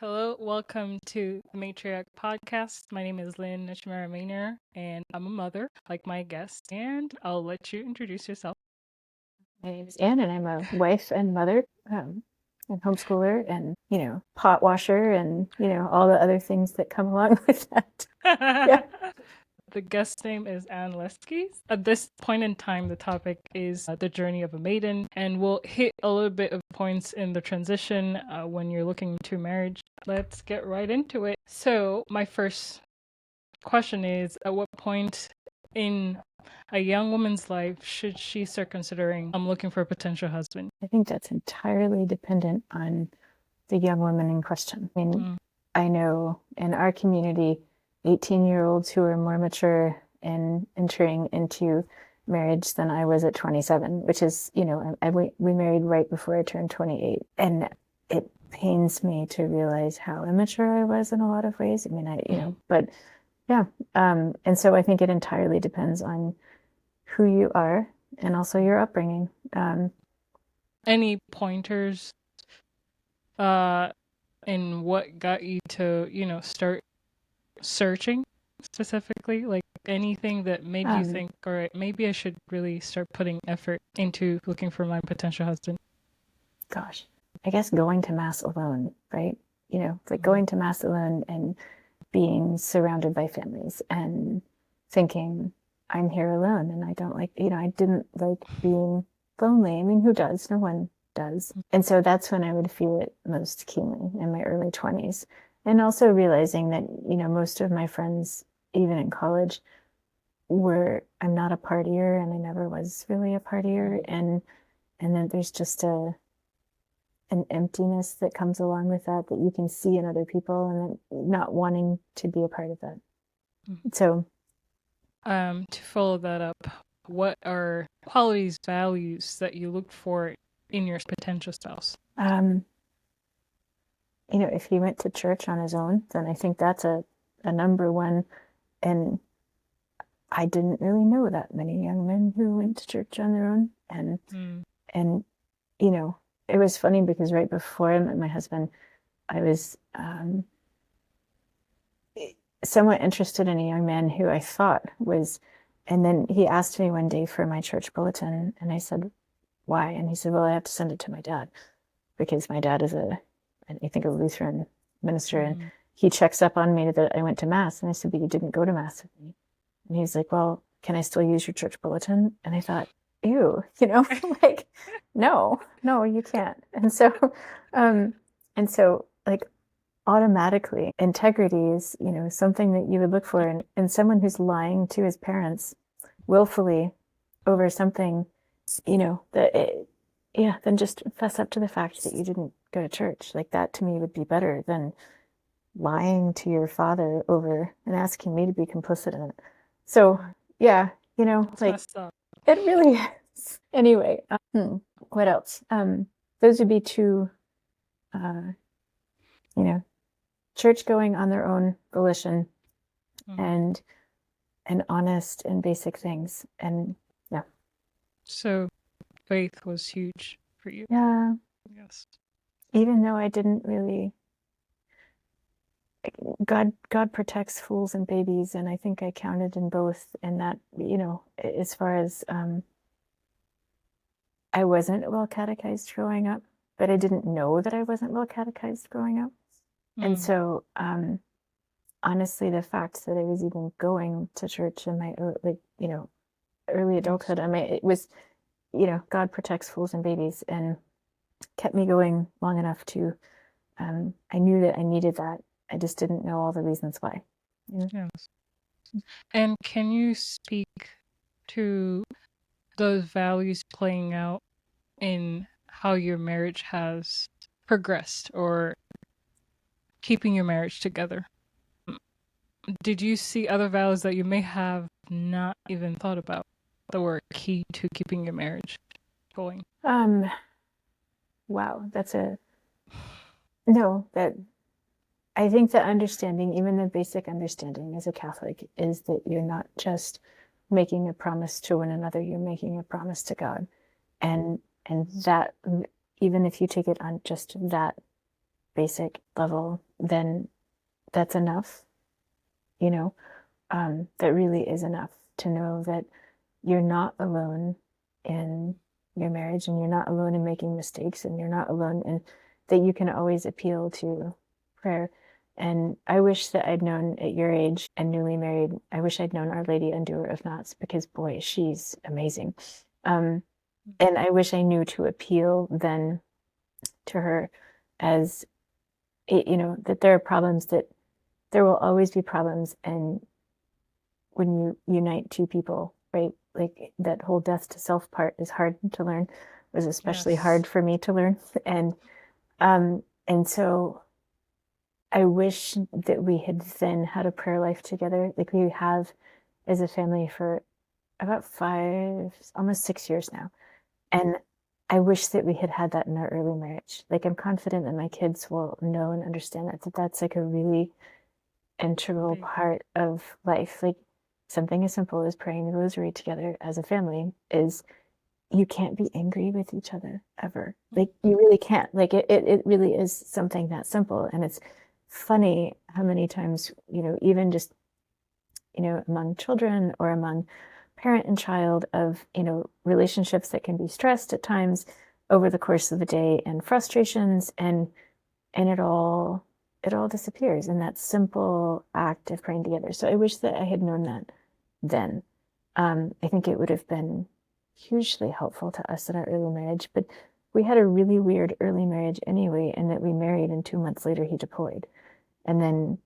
Hello, welcome to the Matriarch podcast. My name is Nakimera-Mahner, and I'm a mother, like my guest, and I'll let you introduce yourself. My name is Anne, and I'm a wife and mother, and homeschooler, and pot washer, and all the other things that come along with that. Yeah. The guest name is Anne Leskys. At this point in time, the topic is the journey of a maiden, and we'll hit a little bit of points in the transition when you're looking to marriage. Let's get right into it. So, my first question is, at what point in a young woman's life should she start considering I'm looking for a potential husband? I think that's entirely dependent on the young woman in question. I mean, I know in our community, 18-year-olds who are more mature and entering into marriage than I was at 27, which is, we married right before I turned 28. And it pains me to realize how immature I was in a lot of ways. I mean, but yeah. And so I think it entirely depends on who you are and also your upbringing. Any pointers in what got you to, start searching specifically? Like anything that made you think, all right, maybe I should really start putting effort into looking for my potential husband? Gosh, I guess going to mass alone, right? Like going to mass alone and being surrounded by families and thinking, I'm here alone and I don't like, I didn't like being lonely. I mean, who does? No one does. And so that's when I would feel it most keenly in my early 20s. And also realizing that, most of my friends, even in college, I'm not a partier and I never was really a partier. And then there's just an emptiness that comes along with that you can see in other people and then not wanting to be a part of that. So to follow that up, what are qualities, values that you look for in your potential spouse? If he went to church on his own, then I think that's a number one. And I didn't really know that many young men who went to church on their own. And it was funny because right before I met my husband, I was somewhat interested in a young man who I thought was, and then he asked me one day for my church bulletin, and I said, why? And he said, well, I have to send it to my dad because my dad is a Lutheran minister, and he checks up on me that I went to mass. And I said, but you didn't go to mass with me. And he's like, well, can I still use your church bulletin? And I thought, ew, like, no, you can't. And so like automatically integrity is, something that you would look for in someone who's lying to his parents willfully over something, then just fess up to the fact that you didn't go to church. Like that to me would be better than lying to your father over and asking me to be complicit in it. So yeah, like it really is. Anyway, what else? Those would be two, church going on their own volition and honest and basic things. And yeah. So faith was huge for you. Yeah. Yes. Even though I didn't really, God protects fools and babies, and I think I counted in both. And that, as far as I wasn't well catechized growing up, but I didn't know that I wasn't well catechized growing up. And so, honestly, the fact that I was even going to church in my early adulthood, I mean, it was, God protects fools and babies, and kept me going long enough to. I knew that I needed that. I just didn't know all the reasons why. Yes. And can you speak to those values playing out in how your marriage has progressed or keeping your marriage together? Did you see other values that you may have not even thought about that were key to keeping your marriage going? Wow, that I think the understanding, even the basic understanding as a Catholic, is that you're not just making a promise to one another, you're making a promise to God. And that, even if you take it on just that basic level, then that's enough, you know, that really is enough to know that you're not alone in your marriage, and you're not alone in making mistakes, and you're not alone, and that you can always appeal to prayer. And I wish that I'd known at your age and newly married, I wish I'd known Our Lady Undoer of Knots, because boy, she's amazing. And I wish I knew to appeal then to her, as it, that there are problems, that there will always be problems. And when you unite two people, right? Like that whole death to self part is hard to learn. It was especially hard for me to learn. And so I wish that we had then had a prayer life together, like we have as a family for about 5, almost 6 years now. And I wish that we had had that in our early marriage. Like, I'm confident that my kids will know and understand that that's like a really integral part of life. Like, something as simple as praying the rosary together as a family is, you can't be angry with each other ever. Like, you really can't. Like, it really is something that simple. And it's funny how many times, even just, among children or among parent and child, of, relationships that can be stressed at times over the course of the day, and frustrations, and it all disappears in that simple act of praying together. So I wish that I had known that then. I think it would have been hugely helpful to us in our early marriage, but we had a really weird early marriage anyway, in that we married and 2 months later he deployed. And then,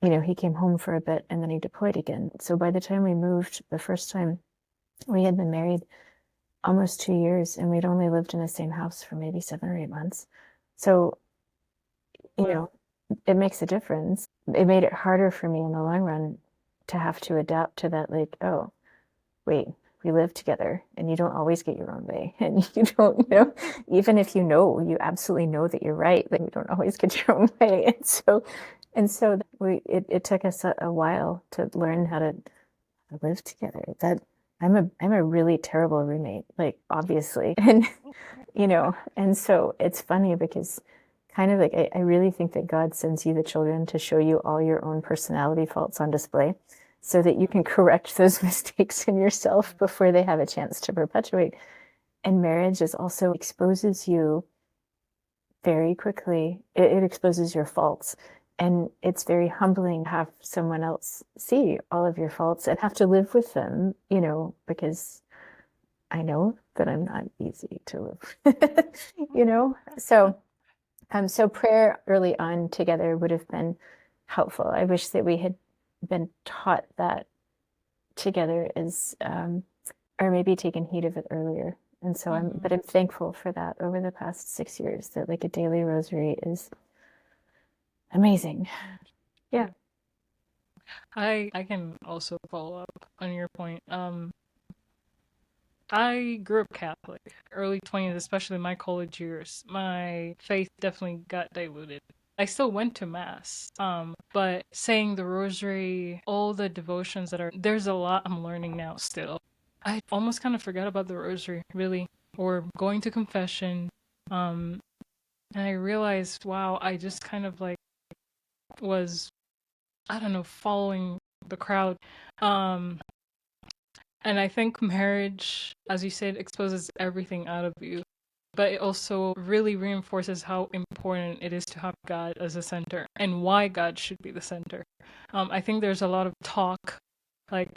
he came home for a bit and then he deployed again. So by the time we moved the first time, we had been married almost 2 years, and we'd only lived in the same house for maybe 7 or 8 months. So, it makes a difference. It made it harder for me in the long run to have to adapt to that, like, oh, wait, we live together and you don't always get your own way. And you don't, even if you absolutely know that you're right, like, you don't always get your own way. And so it took us a while to learn how to live together. That I'm a really terrible roommate, like, obviously. And so it's funny because kind of like, I really think that God sends you the children to show you all your own personality faults on display, so that you can correct those mistakes in yourself before they have a chance to perpetuate. And marriage is also exposes you very quickly. It exposes your faults. And it's very humbling to have someone else see all of your faults and have to live with them, because I know that I'm not easy to live, So prayer early on together would have been helpful. I wish that we had been taught that together, or maybe taken heed of it earlier. And so I'm thankful for that over the past 6 years, that like a daily rosary is amazing. Yeah. I can also follow up on your point. I grew up Catholic, early 20s, especially my college years. My faith definitely got diluted. I still went to mass, but saying the rosary, all the devotions there's a lot I'm learning now still. I almost kind of forgot about the rosary, really, or going to confession. And I realized, wow, I just kind of like was, I don't know, following the crowd. Um, and I think marriage, as you said, exposes everything out of you, but it also really reinforces how important it is to have God as a center and why God should be the center. I think there's a lot of talk, like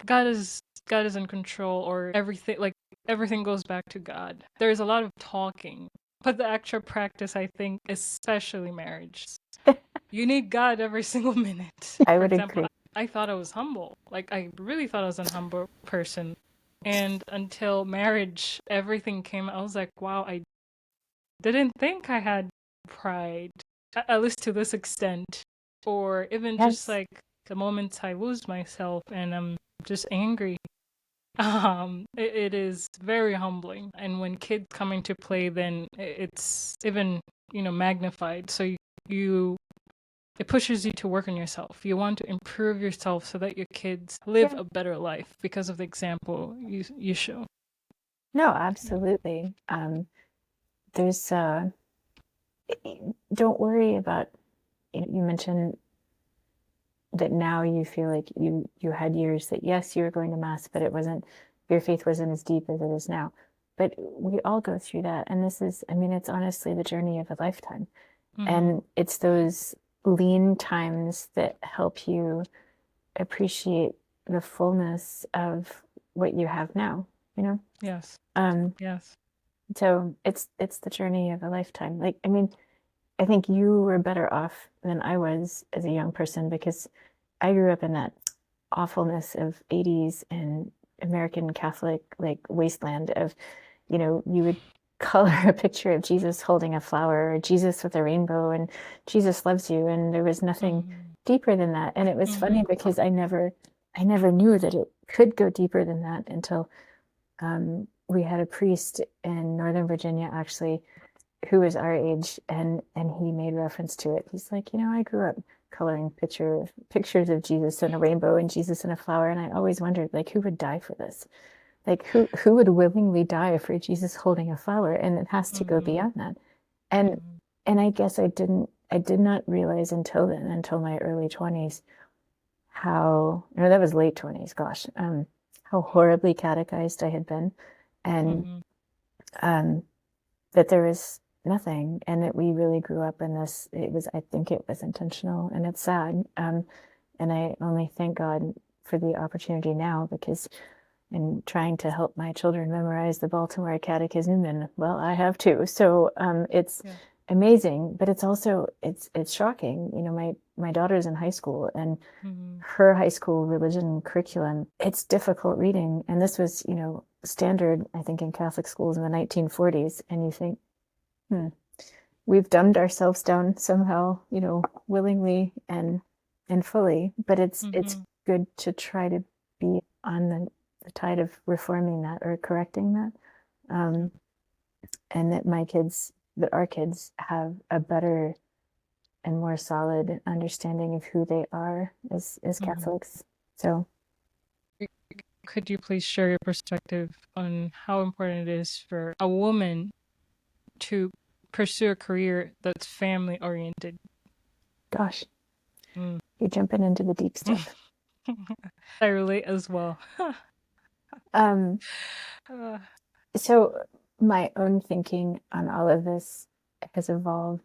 God is in control, or everything goes back to God. There's a lot of talking, but the actual practice, I think, especially marriage, you need God every single minute. I For would example, agree. I thought I was humble. Like, I really thought I was a humble person. And until marriage, everything came. I was like, wow, I didn't think I had pride, at least to this extent. Or even just Yes. like the moments I lose myself and I'm just angry. It is very humbling. And when kids come into play, then it's even, magnified. So you it pushes you to work on yourself. You want to improve yourself so that your kids live Yeah. a better life because of the example you show. No, absolutely. There's don't worry about, you mentioned that now you feel like you had years that, yes, you were going to mass, but it wasn't, your faith wasn't as deep as it is now. But we all go through that. And this is, I mean, it's honestly the journey of a lifetime. And it's those lean times that help you appreciate the fullness of what you have now, you know? Yes. Um, Yes. so it's the journey of a lifetime. Like, I mean, I think you were better off than I was as a young person because I grew up in that awfulness of 80s and American Catholic like wasteland of, you would color a picture of Jesus holding a flower or Jesus with a rainbow and Jesus loves you, and there was nothing deeper than that. And it was funny because I never knew that it could go deeper than that until we had a priest in Northern Virginia actually who was our age, and he made reference to it. He's like, I grew up coloring pictures of Jesus and a rainbow and Jesus and a flower, and I always wondered, like, who would die for this? Like, who would willingly die for Jesus holding a flower? And it has to go beyond that. And I guess I did not realize until then, until my early 20s, how, no, that was late 20s, gosh, how horribly catechized I had been, and that there was nothing, and that we really grew up in this. I think it was intentional, and it's sad. And I only thank God for the opportunity now, because in trying to help my children memorize the Baltimore Catechism, and well, I have too. So it's amazing, but it's also it's shocking. My daughter's in high school, and her high school religion curriculum, it's difficult reading, and this was standard, I think, in Catholic schools in the 1940s, and you think, we've dumbed ourselves down somehow, willingly and fully, but it's good to try to be on the tide of reforming that or correcting that, and that our kids have a better and more solid understanding of who they are as Catholics. So, could you please share your perspective on how important it is for a woman to pursue a career that's family oriented? Gosh, you're jumping into the deep stuff. I relate as well. So my own thinking on all of this has evolved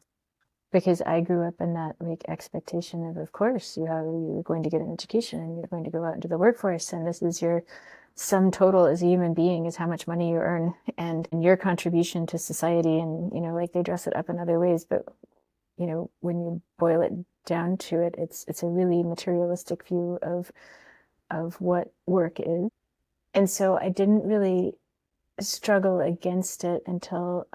because I grew up in that like expectation of course, you're going to get an education and you're going to go out into the workforce, and this is your sum total as a human being is how much money you earn and your contribution to society. And like they dress it up in other ways, but when you boil it down to it, it's a really materialistic view of what work is. And so I didn't really struggle against it until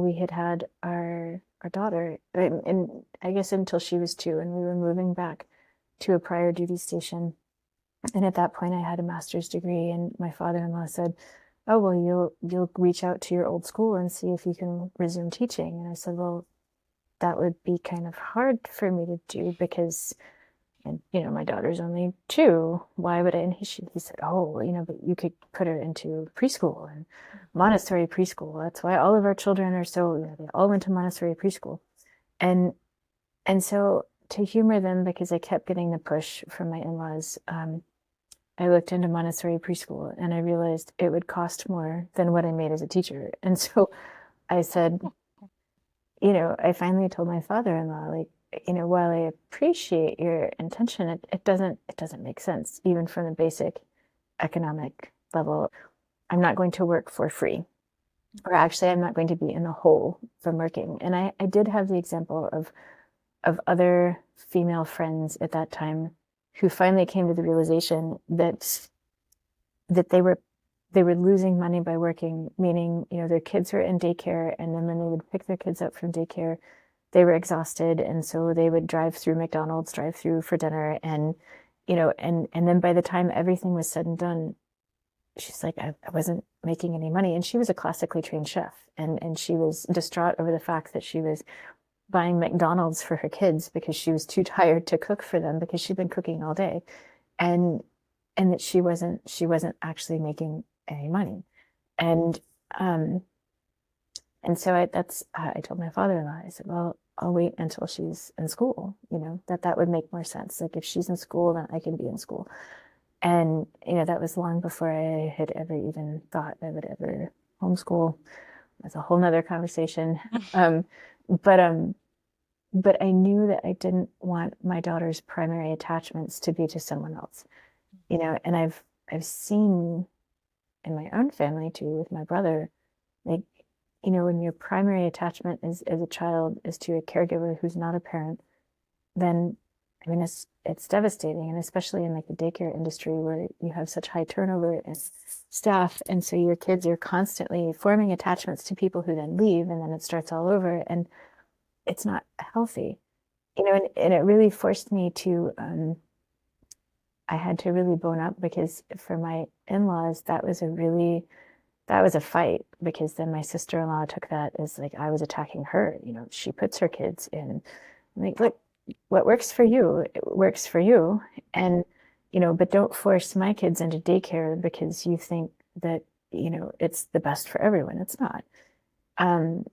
we had our daughter, and I guess until she was 2, and we were moving back to a prior duty station. And at that point, I had a master's degree, and my father-in-law said, "Oh, well, you'll reach out to your old school and see if you can resume teaching." And I said, "Well, that would be kind of hard for me to do because." And, my daughter's only 2. Why would I? And he said, "Oh, but you could put her into preschool and Montessori preschool. That's why all of our children are so, they all went to Montessori preschool." And so to humor them, because I kept getting the push from my in-laws, I looked into Montessori preschool and I realized it would cost more than what I made as a teacher. And so I said, I finally told my father-in-law, like, while I appreciate your intention, it doesn't make sense, even from the basic economic level. I'm not going to work for free, or actually, I'm not going to be in the hole from working. And I did have the example of other female friends at that time who finally came to the realization that they were losing money by working, meaning, their kids were in daycare, and then when they would pick their kids up from daycare, they were exhausted, and so they would drive through McDonald's drive-through for dinner, and and then by the time everything was said and done, she's like, I wasn't making any money. And she was a classically trained chef, and she was distraught over the fact that she was buying McDonald's for her kids because she was too tired to cook for them because she'd been cooking all day, and that she wasn't actually making any money. And And so I told my father-in-law, I said, well, I'll wait until she's in school, that would make more sense. Like if she's in school, then I can be in school. And, that was long before I had ever even thought I would ever homeschool. That's a whole nother conversation. Um, but but I knew that I didn't want my daughter's primary attachments to be to someone else, and I've seen in my own family too, with my brother, like, when your primary attachment is as a child is to a caregiver who's not a parent, then I mean it's devastating, and especially in like the daycare industry where you have such high turnover and staff, and so your kids are constantly forming attachments to people who then leave, and then it starts all over, and it's not healthy, and it really forced me to I had to really bone up, because for my in-laws that was a fight, because then my sister-in-law took that as like I was attacking her. She puts her kids in. I'm like, look, what works for you, it works for you. And, but don't force my kids into daycare because you think that, it's the best for everyone. It's not. Um,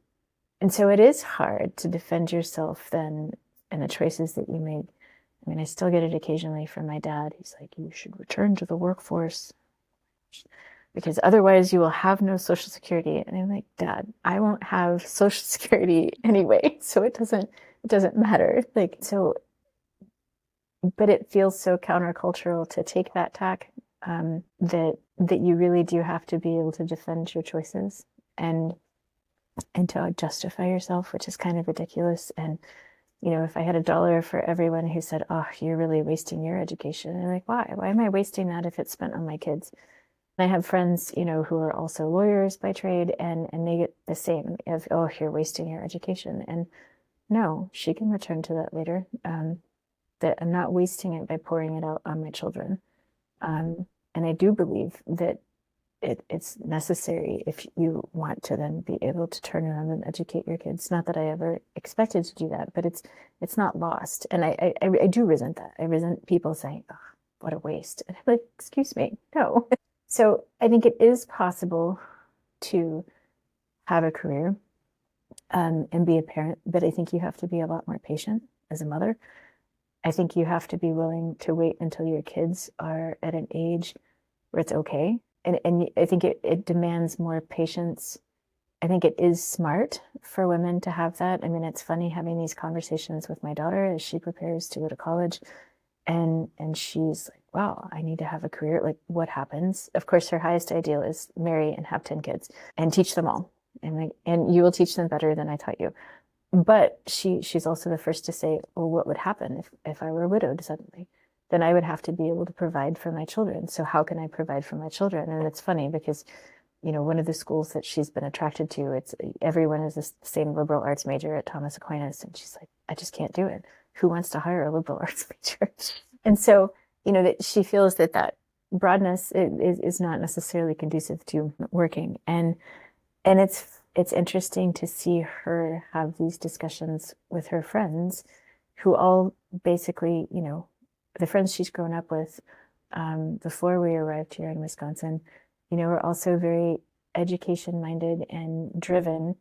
and so it is hard to defend yourself then in the choices that you make. I mean, I still get it occasionally from my dad. He's like, you should return to the workforce because otherwise you will have no social security. And I'm like, Dad, I won't have social security anyway, so it doesn't matter. Like, so, but it feels so countercultural to take that tack, that you really do have to be able to defend your choices and to justify yourself, which is kind of ridiculous. And if I had $1 for everyone who said, "Oh, you're really wasting your education," I'm like, why? Why am I wasting that if it's spent on my kids? I have friends, who are also lawyers by trade, and they get the same of, "Oh, you're wasting your education." And no, she can return to that later. That I'm not wasting it by pouring it out on my children. And I do believe that it's necessary if you want to then be able to turn around and educate your kids. Not that I ever expected to do that, but it's not lost. And I do resent that. I resent people saying, "Oh, what a waste." And I'm like, excuse me, no. So I think it is possible to have a career, and be a parent, but I think you have to be a lot more patient as a mother. I think you have to be willing to wait until your kids are at an age where it's okay. And I think it demands more patience. I think it is smart for women to have that. I mean, it's funny having these conversations with my daughter as she prepares to go to college. And she's like, wow, I need to have a career. Like, what happens? Of course, her highest ideal is marry and have 10 kids and teach them all. And you will teach them better than I taught you. But she's also the first to say, well, what would happen if I were widowed suddenly? Then I would have to be able to provide for my children. So how can I provide for my children? And it's funny because, one of the schools that she's been attracted to, it's everyone is the same liberal arts major at Thomas Aquinas. And she's like, I just can't do it. Who wants to hire a liberal arts major? And so, that she feels that broadness is not necessarily conducive to working. And it's interesting to see her have these discussions with her friends who all basically, the friends she's grown up with, before we arrived here in Wisconsin, are also very education minded and driven,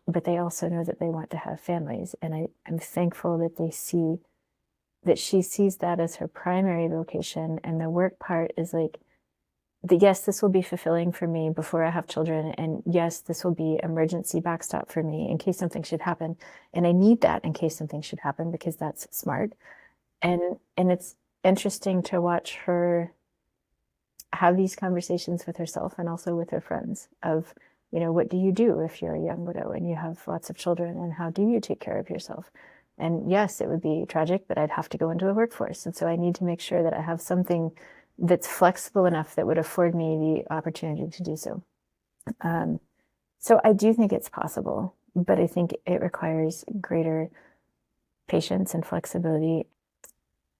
but they also know that they want to have families. And I'm thankful that she sees that as her primary vocation, and the work part is like, yes, this will be fulfilling for me before I have children. And yes, this will be emergency backstop for me in case something should happen. And I need that in case something should happen, because that's smart. And it's interesting to watch her have these conversations with herself and also with her friends of, what do you do if you're a young widow and you have lots of children, and how do you take care of yourself? And yes, it would be tragic, but I'd have to go into the workforce. And so I need to make sure that I have something that's flexible enough that would afford me the opportunity to do so. So I do think it's possible, but I think it requires greater patience and flexibility.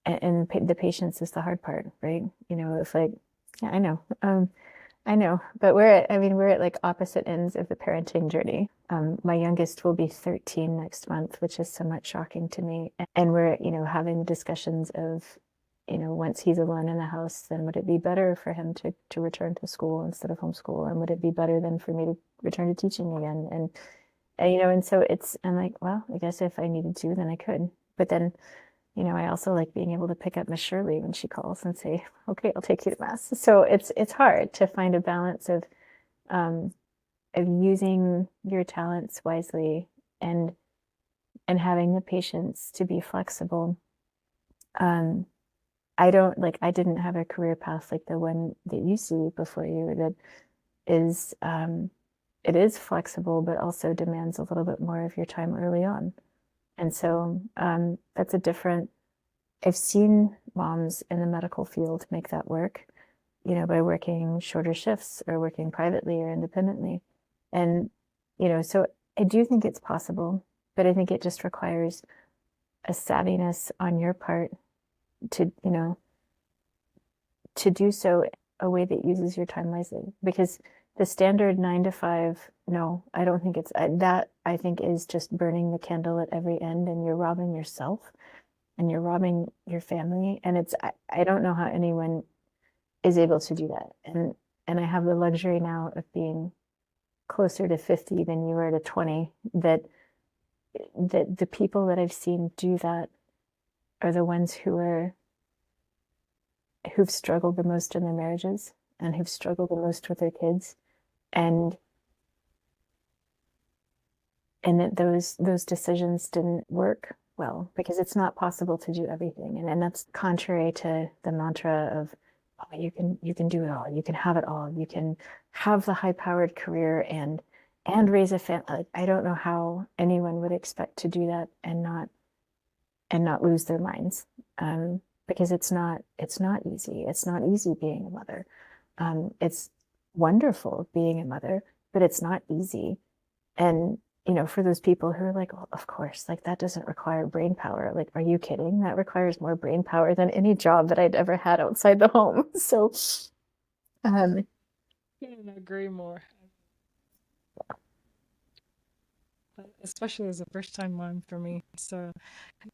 And the patience is the hard part, right? If like, yeah, I know, but we're at like opposite ends of the parenting journey. My youngest will be 13 next month, which is somewhat shocking to me. And we're, having discussions of, once he's alone in the house, then would it be better for him to return to school instead of homeschool? And would it be better then for me to return to teaching again? And so I'm like, well, I guess if I needed to, then I could. But then, I also like being able to pick up Miss Shirley when she calls and say, okay, I'll take you to mass. So it's hard to find a balance of using your talents wisely and having the patience to be flexible. I didn't have a career path like the one that you see before you that is, it is flexible, but also demands a little bit more of your time early on. And so that's I've seen moms in the medical field make that work, by working shorter shifts or working privately or independently. And, so I do think it's possible, but I think it just requires a savviness on your part to, to do so a way that uses your time wisely. Because the standard 9 to 5, no, I don't think that I think is just burning the candle at every end, and you're robbing yourself and you're robbing your family. And I don't know how anyone is able to do that. And I have the luxury now of being closer to 50 than you were to 20, that the people that I've seen do that are the ones who've struggled the most in their marriages and who've struggled the most with their kids, and that those decisions didn't work well because it's not possible to do everything, and that's contrary to the mantra of, oh, you can do it all, you can have it all, you can have the high-powered career and raise a family. I don't know how anyone would expect to do that and not lose their minds, because it's not easy. It's not easy being a mother. It's wonderful being a mother, but it's not easy. And for those people who are like, well, of course, like that doesn't require brain power. Like, are you kidding? That requires more brain power than any job that I'd ever had outside the home. So, Couldn't agree more. Especially as a first-time mom for me. So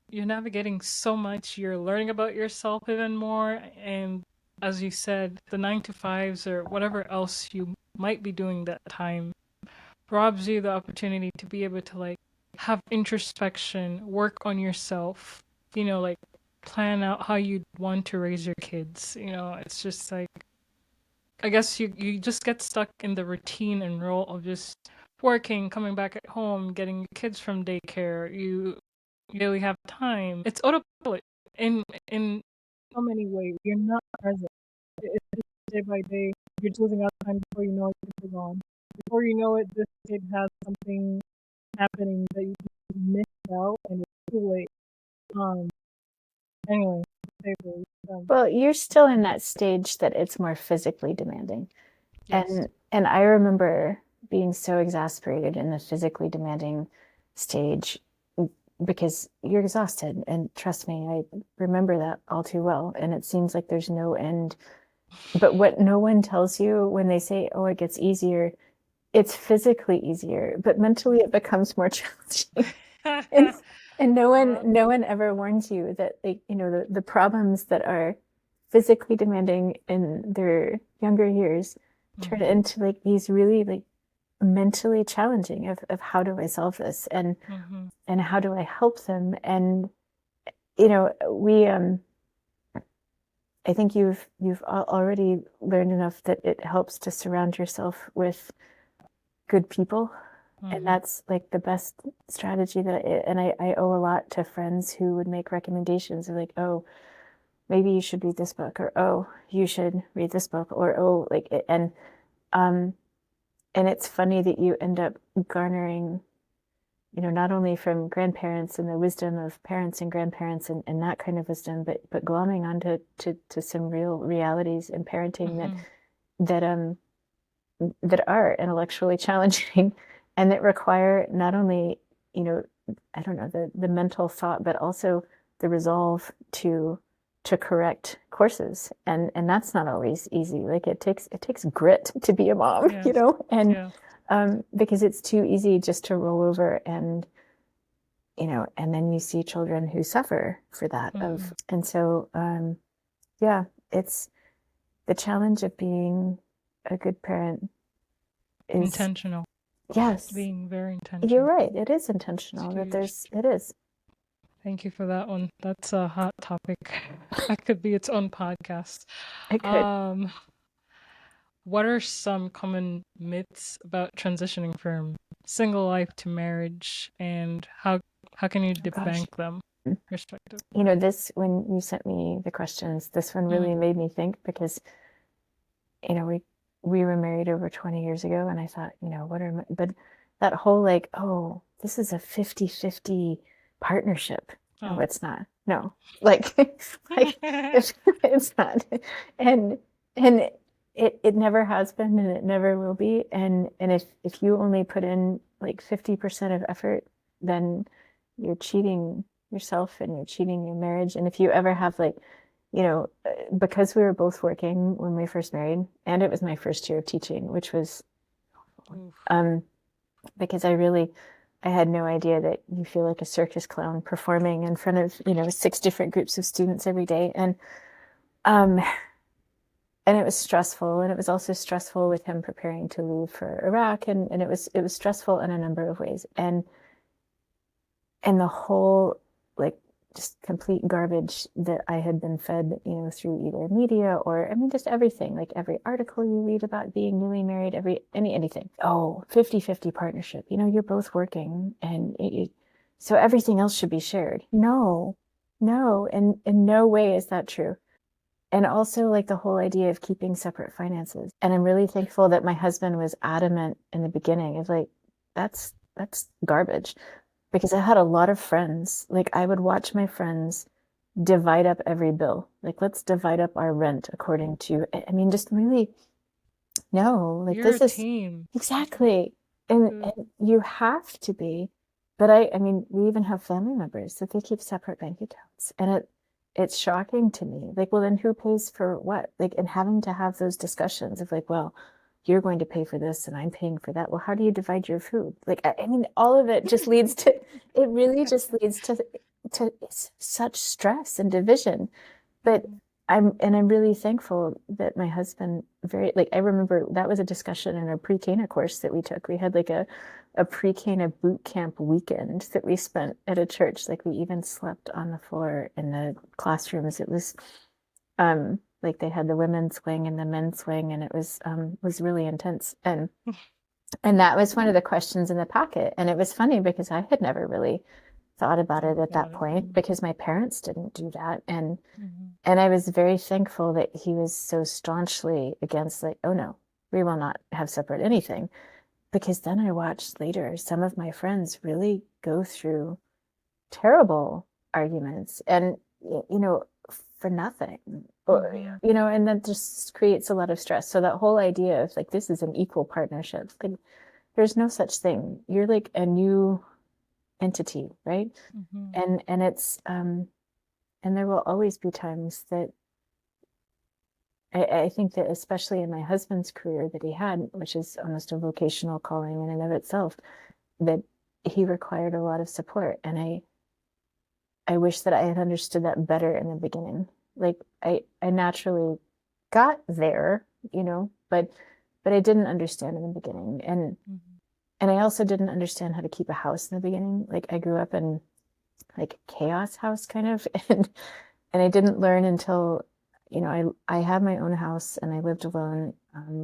you're navigating so much. You're learning about yourself even more. And as you said, the 9 to 5s or whatever else you might be doing that time robs you the opportunity to be able to like have introspection, work on yourself, like plan out how you want to raise your kids. It's just like, I guess you just get stuck in the routine and role of just working, coming back at home, getting your kids from daycare. You really have time. It's autopilot in so many ways. You're not present. It's just day by day. You're losing out time before you know it, it's gone. Before you know it, this kid has something happening that you just missed out, and it's too late. Anyway, well, you're still in that stage that it's more physically demanding. yes. And I remember being so exasperated in the physically demanding stage because you're exhausted. And trust me, I remember that all too well. And it seems like there's no end. But what no one tells you when they say, oh, it gets easier, it's physically easier, but mentally it becomes more challenging. And no one ever warns you that, like, the problems that are physically demanding in their younger years turn into like these really like mentally challenging of how do I solve this, and how do I help them. And we I think you've already learned enough that it helps to surround yourself with good people. And that's like the best strategy and I owe a lot to friends who would make recommendations of like, oh, maybe you should read this book, or oh, you should read this book, or oh, like, and it's funny that you end up garnering, not only from grandparents and the wisdom of parents and grandparents and that kind of wisdom, but glomming onto to some real realities in parenting that are intellectually challenging and that require not only, I don't know, the mental thought, but also the resolve to correct courses. And that's not always easy. Like it takes grit to be a mom, Yes. and Yeah. because it's too easy just to roll over and and then you see children who suffer for that. And so Yeah, it's the challenge of being a good parent is, Intentional. yes, Being very you're intentional. right. It is It's intentional that huge. it is. Thank you for that one. That's a hot topic. That could be its own podcast. It could. Um, what are some common myths about transitioning from single life to marriage, and how can you Oh gosh. debunk them, respectively? You know, this, when you sent me the questions, this one Mm. really made me think because, you know, we were married over 20 years ago and I thought, you know, but that whole like, oh, this is a 50-50 partnership. No, Oh. it's not. No. Like like it's not. And and it never has been and it never will be. And if you only put in like 50% of effort, then you're cheating yourself and you're cheating your marriage. And if you ever have like, you know, because we were both working when we first married, and it was my first year of teaching, which was Oof. um, because I had no idea that you feel like a circus clown performing in front of, you know, 6 different groups of students every day. Um, and it was stressful. And it was also stressful with him preparing to leave for Iraq. And it was stressful in a number of ways. And the whole like just complete garbage that I had been fed, you know, through either media or I mean just everything, like every article you read about being newly married, anything. Oh, 50-50 partnership. You know, you're both working and so everything else should be shared. No. No, and in no way is that true. And also like the whole idea of keeping separate finances. And I'm really thankful that my husband was adamant in the beginning of like, that's garbage because I had a lot of friends. Like I would watch my friends divide up every bill. Like let's divide up our rent according to, I mean, just really, no, like You're a this is team. exactly. Good. And you have to be. But I mean, we even have family members that they keep separate bank accounts. And it's shocking to me. Like, well, then who pays for what? Like, and having to have those discussions of like, well, you're going to pay for this and I'm paying for that. Well, how do you divide your food? Like, I mean, all of it just leads to, it really just leads to such stress and division. But Mhm. I'm really thankful that my husband very like I remember that was a discussion in a pre-Cana course that we took. We had like a pre-Cana boot camp weekend that we spent at a church. Like we even slept on the floor in the classrooms. It was like they had the women's wing and the men's wing and it was really intense. And that was one of the questions in the packet. And it was funny because I had never really thought about it Thought at that about it. point because my parents didn't do that. Mhm. And I was very thankful that he was so staunchly against, like, oh no, we will not have separate anything. Because then I watched later some of my friends really go through terrible arguments and, you know, for nothing. Or, Mhm. you know, and that just creates a lot of stress. So that whole idea of like, this is an equal partnership, like, there's no such thing. You're like a new entity, right? Mhm. And it's, and there will always be times that I think that especially in my husband's career that he had, which is almost a vocational calling in and of itself, that he required a lot of support. And I wish that I had understood that better in the beginning. Like I naturally got there, you know, but I didn't understand in the beginning. Mhm. And I also didn't understand how to keep a house in the beginning. Like I grew up in like chaos house kind of and I didn't learn until you know I had my own house and I lived alone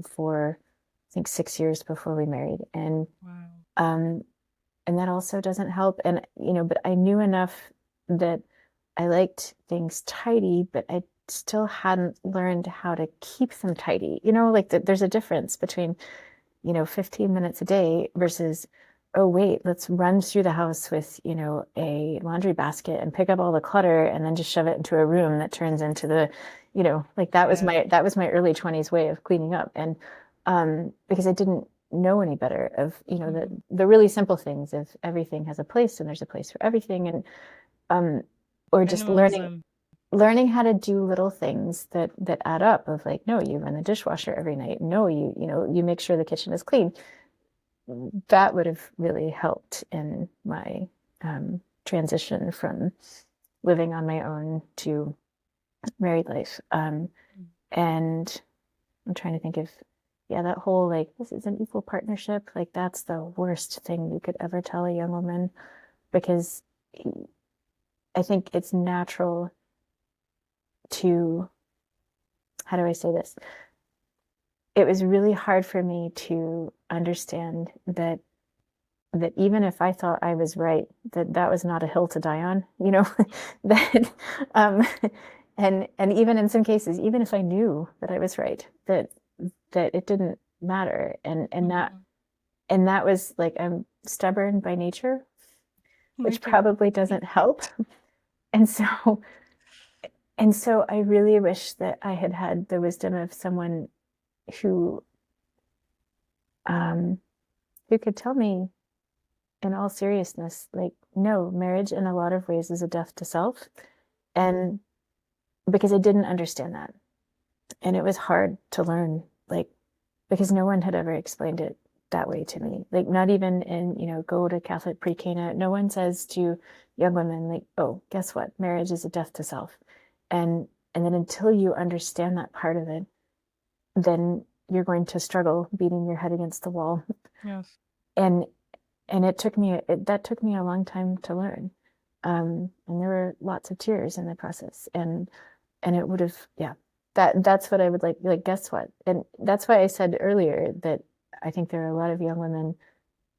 for I think 6 years before we married Wow. um and that also doesn't help and you know but I knew enough that I liked things tidy but I still hadn't learned how to keep them tidy you know like there's a difference between you know, 15 minutes a day versus, oh, wait, let's run through the house with, you know, a laundry basket and pick up all the clutter and then just shove it into a room that turns into the, you know, like Yeah. that was my early 20s way of cleaning up. And because I didn't know any better of, you know, Mhm. the really simple things of everything has a place and there's a place for everything. And um or just Minimalism. learning how to do little things that add up of like no you run the dishwasher every night no you know you make sure the kitchen is clean that would have really helped in my transition from living on my own to married life. And I'm trying to think of, yeah, that whole like, this is an equal partnership. Like, that's the worst thing you could ever tell a young woman, because I think it's natural to, how do I say this? It was really hard for me to understand that even if I thought I was right, that was not a hill to die on, you know, that, um, and even in some cases, even if I knew that I was right, that it didn't matter, and that was like, I'm stubborn by nature, Me which too. probably doesn't help, and so I really wish that I had had the wisdom of someone who um, who could tell me in all seriousness, like, no, marriage in a lot of ways is a death to self. And because I didn't understand that. And it was hard to learn, like, because no one had ever explained it that way to me. Like, not even in, go to Catholic pre-Cana, no one says to young women, like, oh, guess what? Marriage is a death to self. And then until you understand that part of it, then you're going to struggle beating your head against the wall. Yes. And it took me that took me a long time to learn, and there were lots of tears in the process, and it would have, yeah, that's what I would like, guess what, and that's why I said earlier that I think there are a lot of young women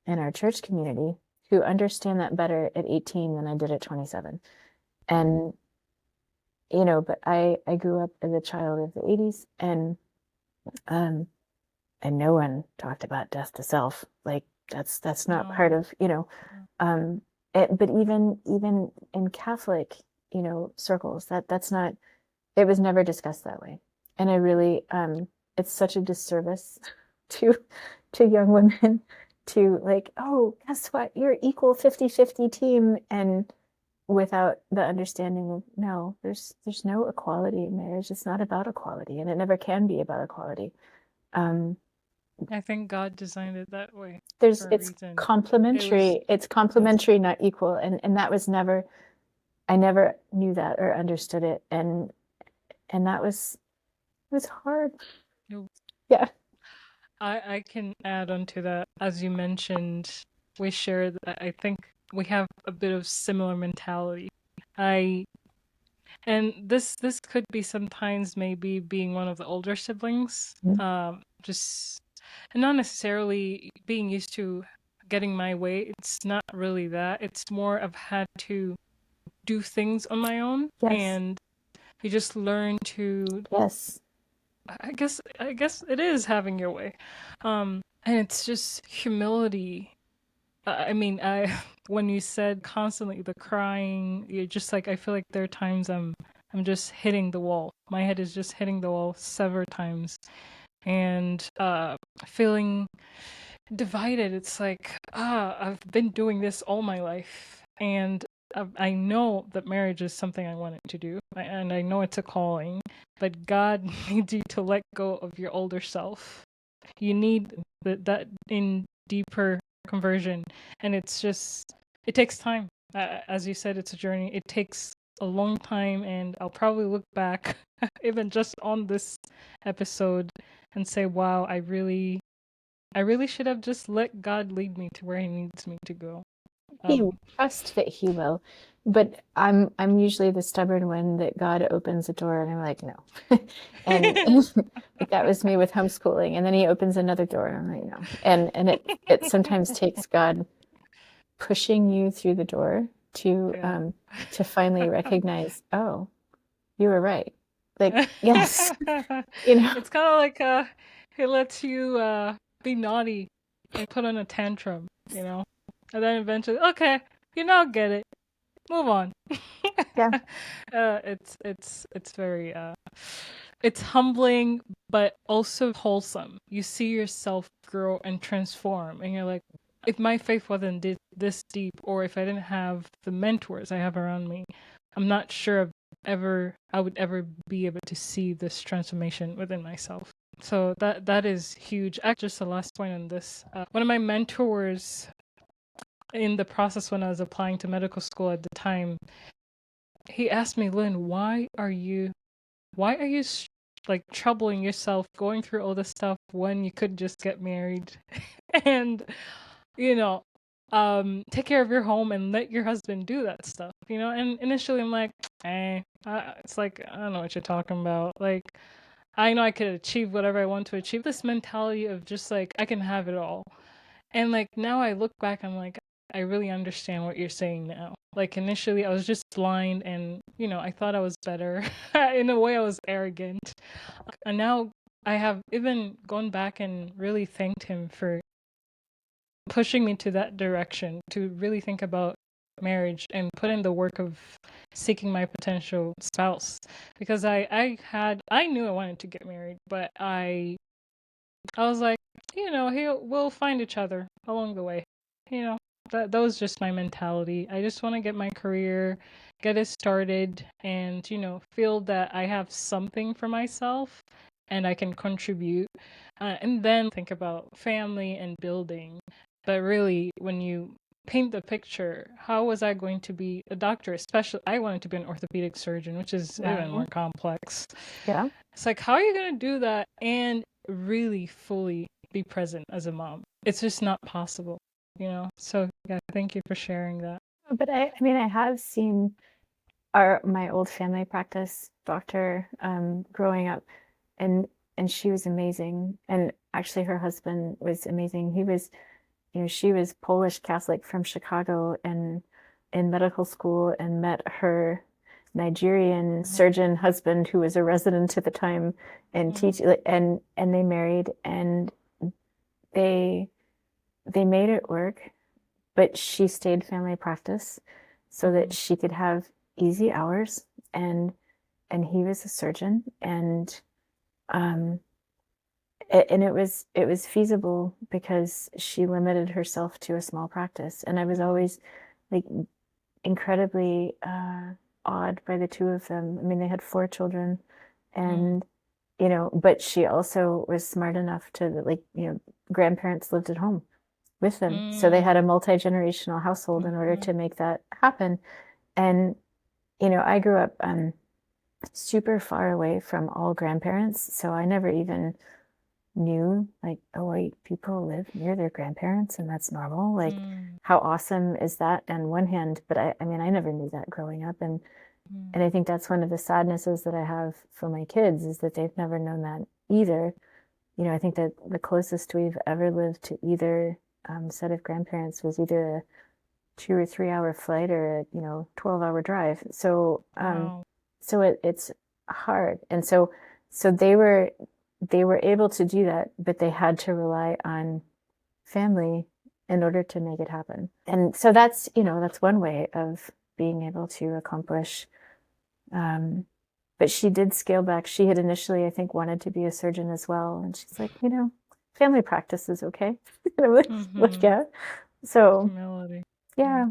in our church community who understand that better at 18 than I did at 27. And but I grew up as a child of the 80s, um and no one talked about death to self. Like, that's not No. part of, um but even in Catholic, circles, that's not, it was never discussed that way. And I really, it's such a disservice to young women to, like, oh, guess what, you're equal 50-50 team, and without the understanding of, no, there's no equality in marriage. It's not about equality, and it never can be about equality. um I think God designed it that way there's for a it's reason. It was, complementary, yes. not equal, and that was never, I never knew that or understood it, and that was, it was hard. No. Yeah. I can add on to that. As you mentioned, we share that. I think we have a bit of similar mentality. I and this could be sometimes maybe being one of the older siblings. Mhm. Just and not necessarily being used to getting my way. It's not really that. It's more I've had to do things on my own, Yes. and you just learn to. Yes. I guess it is having your way, and it's just humility. I mean, I when you said constantly the crying, you're just like, I feel like there are times I'm just hitting the wall. My head is just hitting the wall several times, and feeling divided. It's like, I've been doing this all my life, and I know that marriage is something I wanted to do, and I know it's a calling, but God needs you to let go of your older self. You need that in deeper conversion, and it takes time. As you said, it's a journey. It takes a long time, and I'll probably look back even just on this episode and say, wow, I really should have just let God lead me to where He needs me to go. You Um, trust that he will, but I'm usually the stubborn one that God opens a door and I'm like, no. And like, that was me with homeschooling, and then he opens another door and I'm like, no. And it sometimes takes God pushing you through the door yeah. to finally recognize, oh, you were right. Like, yes, you know. It's kind of like He lets you be naughty and put on a tantrum, and then eventually, okay, you now get it. Move on. Yeah. It's very it's humbling, but also wholesome. You see yourself grow and transform, and you're like, if my faith wasn't this deep, or if I didn't have the mentors I have around me, I'm not sure I would ever be able to see this transformation within myself. So that is huge. Actually, just the last point on this. One of my mentors in the process when I was applying to medical school at the time, he asked me, Lynn, why are you why are you like troubling yourself going through all this stuff when you could just get married and, you know, take care of your home and let your husband do that stuff, you know? And initially I'm like, it's like, I don't know what you're talking about. Like, I know I could achieve whatever I want to achieve. This mentality of just like, I can have it all. And like, now I look back, I'm like, I really understand what you're saying now. Like, initially I was just blind and, you know, I thought I was better. In a way, I was arrogant. And now I have even gone back and really thanked him for pushing me to that direction, to really think about marriage and put in the work of seeking my potential spouse. Because I knew I wanted to get married, but I was like, you know, we'll find each other along the way. You know, that was just my mentality. I just want to get my career, get it started, and, you know, feel that I have something for myself and I can contribute. And then think about family and building. But really, when you paint the picture, how was I going to be a doctor? Especially, I wanted to be an orthopedic surgeon, which is even more Right. complex. Yeah. It's like, how are you going to do that and really fully be present as a mom? It's just not possible, you know? So, yeah, thank you for sharing that. But I mean, I have seen my old family practice doctor growing up, and she was amazing. And actually, her husband was amazing. He was, you know, she was Polish Catholic from Chicago and in medical school, and met her Nigerian surgeon husband who was a resident at the time and teach and they married, and they made it work, but she stayed family practice so that she could have easy hours, and he was a surgeon, and um it was feasible because she limited herself to a small practice. And I was always like incredibly awed by the two of them. I mean, they had 4 children, and you know, but she also was smart enough to, like, you know, grandparents lived at home with them, so they had a multi-generational household in order to make that happen. And you know, I grew up super far away from all grandparents, so I never even knew, like, oh wait, people live near their grandparents and that's normal. Like, how awesome is that on one hand? But I mean, I never knew that growing up, and I think that's one of the sadnesses that I have for my kids, is that they've never known that either. You know, I think that the closest we've ever lived to either set of grandparents was either a 2 or 3 hour flight or a, you know, 12-hour drive. So Wow. so it's hard. And so they were able to do that, but they had to rely on family in order to make it happen. And so that's, you know, that's one way of being able to accomplish. But she did scale back. She had initially, I think, wanted to be a surgeon as well. And she's like, you know, family practice is okay. I'm like, yeah. So, Humility. yeah.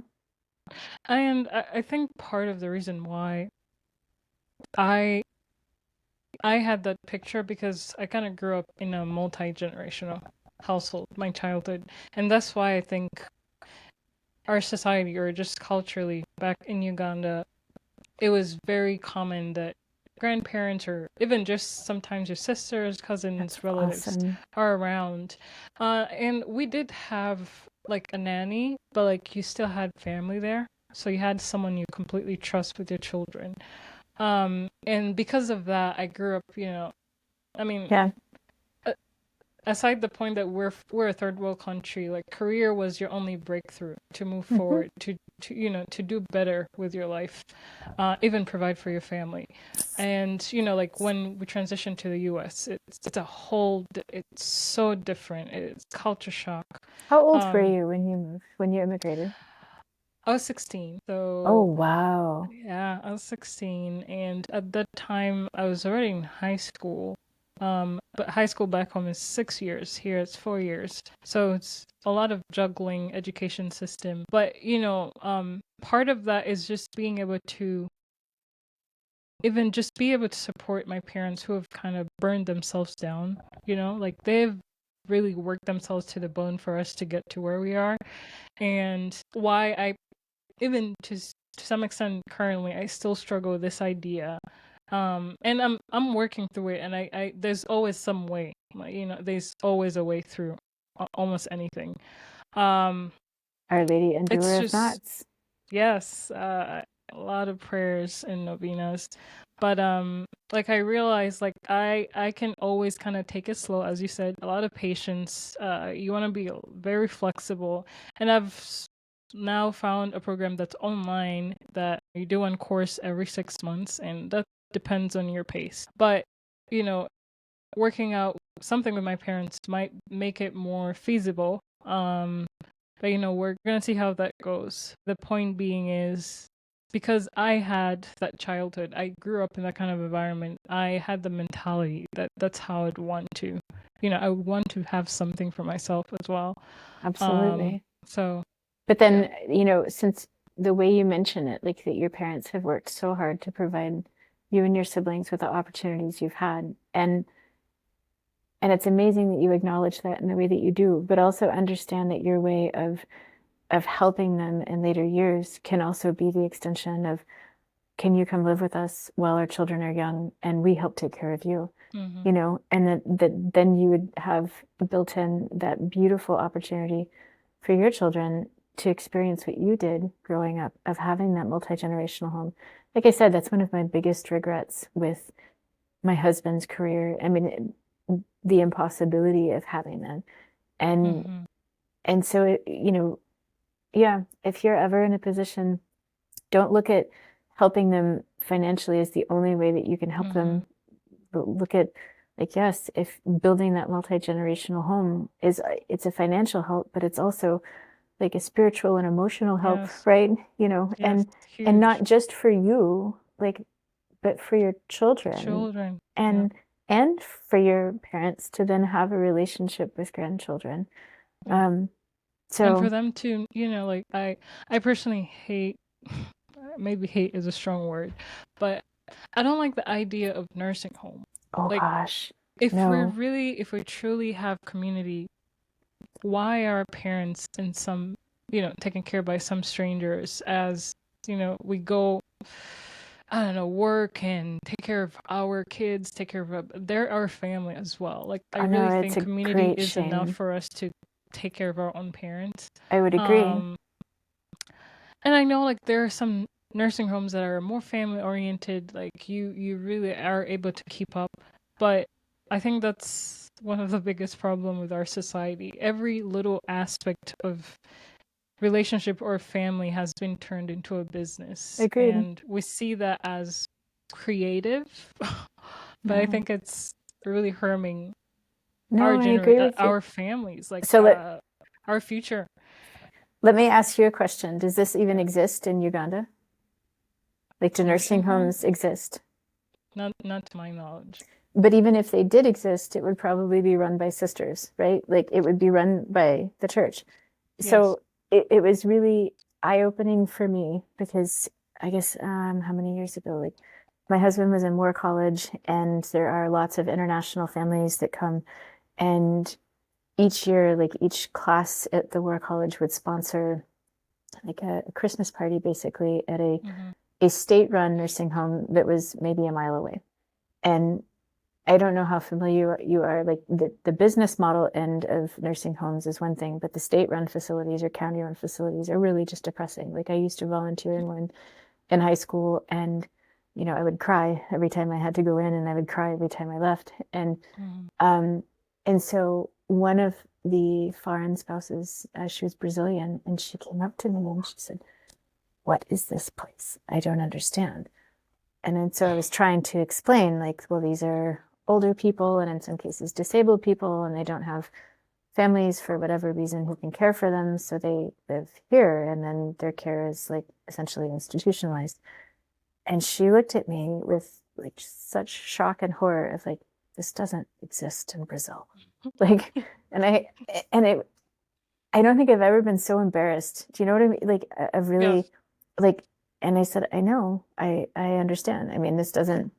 And I think part of the reason why I I had that picture, because I kind of grew up in a multi-generational household, my childhood. And that's why I think our society, or just culturally back in Uganda, it was very common that grandparents, or even just sometimes your sisters, cousins, That's relatives, awesome. are around. And we did have like a nanny, but like you still had family there. So you had someone you completely trust with your children. And because of that, I grew up, you know, I mean, Yeah. aside the point that we're a third world country, like career was your only breakthrough to move Mm-hmm. forward, to you know, to do better with your life, even provide for your family. And you know, like when we transitioned to the US, it's a whole it's so different. It's culture shock. How old were um you when you moved, when you immigrated? I was 16. Oh, So wow. yeah, I was 16, and at that time I was already in high school. But high school back home is 6 years. Here it's 4 years. So it's a lot of juggling education system. But you know, part of that is just being able to even just be able to support my parents, who have kind of burned themselves down. You know, like they've really worked themselves to the bone for us to get to where we are. And why I even to some extent currently I still struggle with this idea And I'm working through it, and I there's always some way, there's always a way through almost anything. Um, Our Lady it's Endure of just Knots. yes, a lot of prayers and novenas, but like I realized, like I can always kind of take it slow, as you said, a lot of patience. You want to be very flexible, and now found a program that's online that you do one course every 6 months, and that depends on your pace. But you know, working out something with my parents might make it more feasible. But we're gonna see how that goes. The point being is, because I had that childhood, I grew up in that kind of environment. I had the mentality that that's how I'd want to, I would want to have something for myself as well. Absolutely. So But yeah. then, since the way you mention it, like that your parents have worked so hard to provide you and your siblings with the opportunities you've had, and it's amazing that you acknowledge that in the way that you do, but also understand that your way of helping them in later years can also be the extension of, can you come live with us while our children are young and we help take care of you? Mm-hmm. And that then you would have built in that beautiful opportunity for your children to experience what you did growing up, of having that multi-generational home. Like I said, that's one of my biggest regrets with my husband's career. I mean, the impossibility of having that. And Mm-hmm. so yeah, if you're ever in a position, don't look at helping them financially as the only way that you can help Mm-hmm. them. But look at, like, yes, if building that multi-generational home it's a financial help, but it's also like a spiritual and emotional help, Yes. right? Yes. And not Huge. just for you, like, but for your children, Children. Yeah. and for your parents to then have a relationship with grandchildren. Yeah. Um, And for so, them to, like I personally hate, maybe hate is a strong word, but I don't like the idea of nursing home. oh Like, gosh, no, if we truly have community, why are parents in some, taken care by some strangers as, we go, I don't know, work and take care of our kids, take care of, they're our family as well. Like, I oh no, really it's think a community great is enough shame. for us to take care of our own parents. I would agree. Um, and I know, like, there are some nursing homes that are more family oriented, like you really are able to keep up. But I think that's one of the biggest problem with our society. Every little aspect of relationship or family has been turned into a business, Agreed. and we see that as creative. But I No, think it's really harming no, I agree with you. our families, like So our future. let me ask you a question. Does this even exist in Uganda? Like, do Nursing nursing home? homes exist? Not to my knowledge. But even if they did exist, it would probably be run by sisters, right? Like, it would be run by the church. Yes. So it was really eye-opening for me, because I guess, how many years ago? Like, my husband was in war college, and there are lots of international families that come, and each year, like, each class at the war college would sponsor like a Christmas party, basically, at Mm-hmm. a state-run nursing home that was maybe a mile away. And I don't know how familiar you are, like, the business model end of nursing homes is one thing, but the state-run facilities or county-run facilities are really just depressing. Like, I used to volunteer in one in high school, and I would cry every time I had to go in, and I would cry every time I left. Mm-hmm. Um, and so one of the foreign spouses, she was Brazilian, and she came up to me and she said, "What is this place? I don't understand." And then so I was trying to explain, like, well, these are older people, and in some cases disabled people, and they don't have families for whatever reason who can care for them, so they live here, and then their care is, like, essentially institutionalized. And she looked at me with, like, such shock and horror of, like, this doesn't exist in Brazil. Like, and it, I don't think I've ever been so embarrassed. Do you know what I mean? Like, I've really, Yes. like, and I said, I know, I understand. I mean, this doesn't,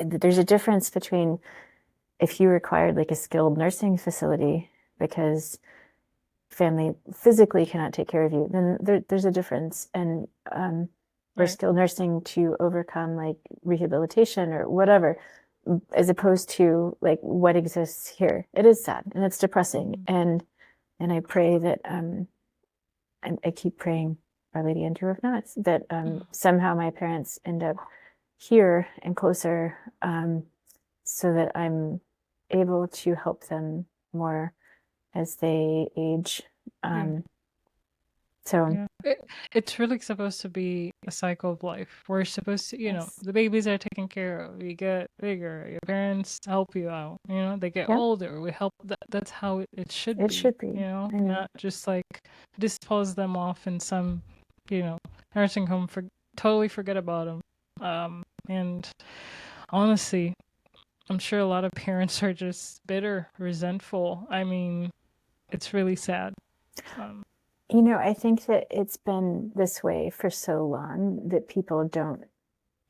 there's a difference between if you required, like, a skilled nursing facility because family physically cannot take care of you, then there's a difference. And or Right. skilled nursing to overcome like rehabilitation or whatever, as opposed to like what exists here. It is sad and it's depressing. Mhm. And I pray that I keep praying Our Lady and Two of Knots that somehow my parents end up here and closer, so that I'm able to help them more as they age. Yeah. So Yeah. It's really supposed to be a cycle of life. We're supposed to, yes, the babies are taken care of. You get bigger. Your parents help you out. They get yep, older. We help. That's how it should it be. should be. I know. Not just like dispose them off in some, nursing home for totally forget about them. And honestly, I'm sure a lot of parents are just bitter, resentful. I mean, it's really sad. Um, I think that it's been this way for so long that people don't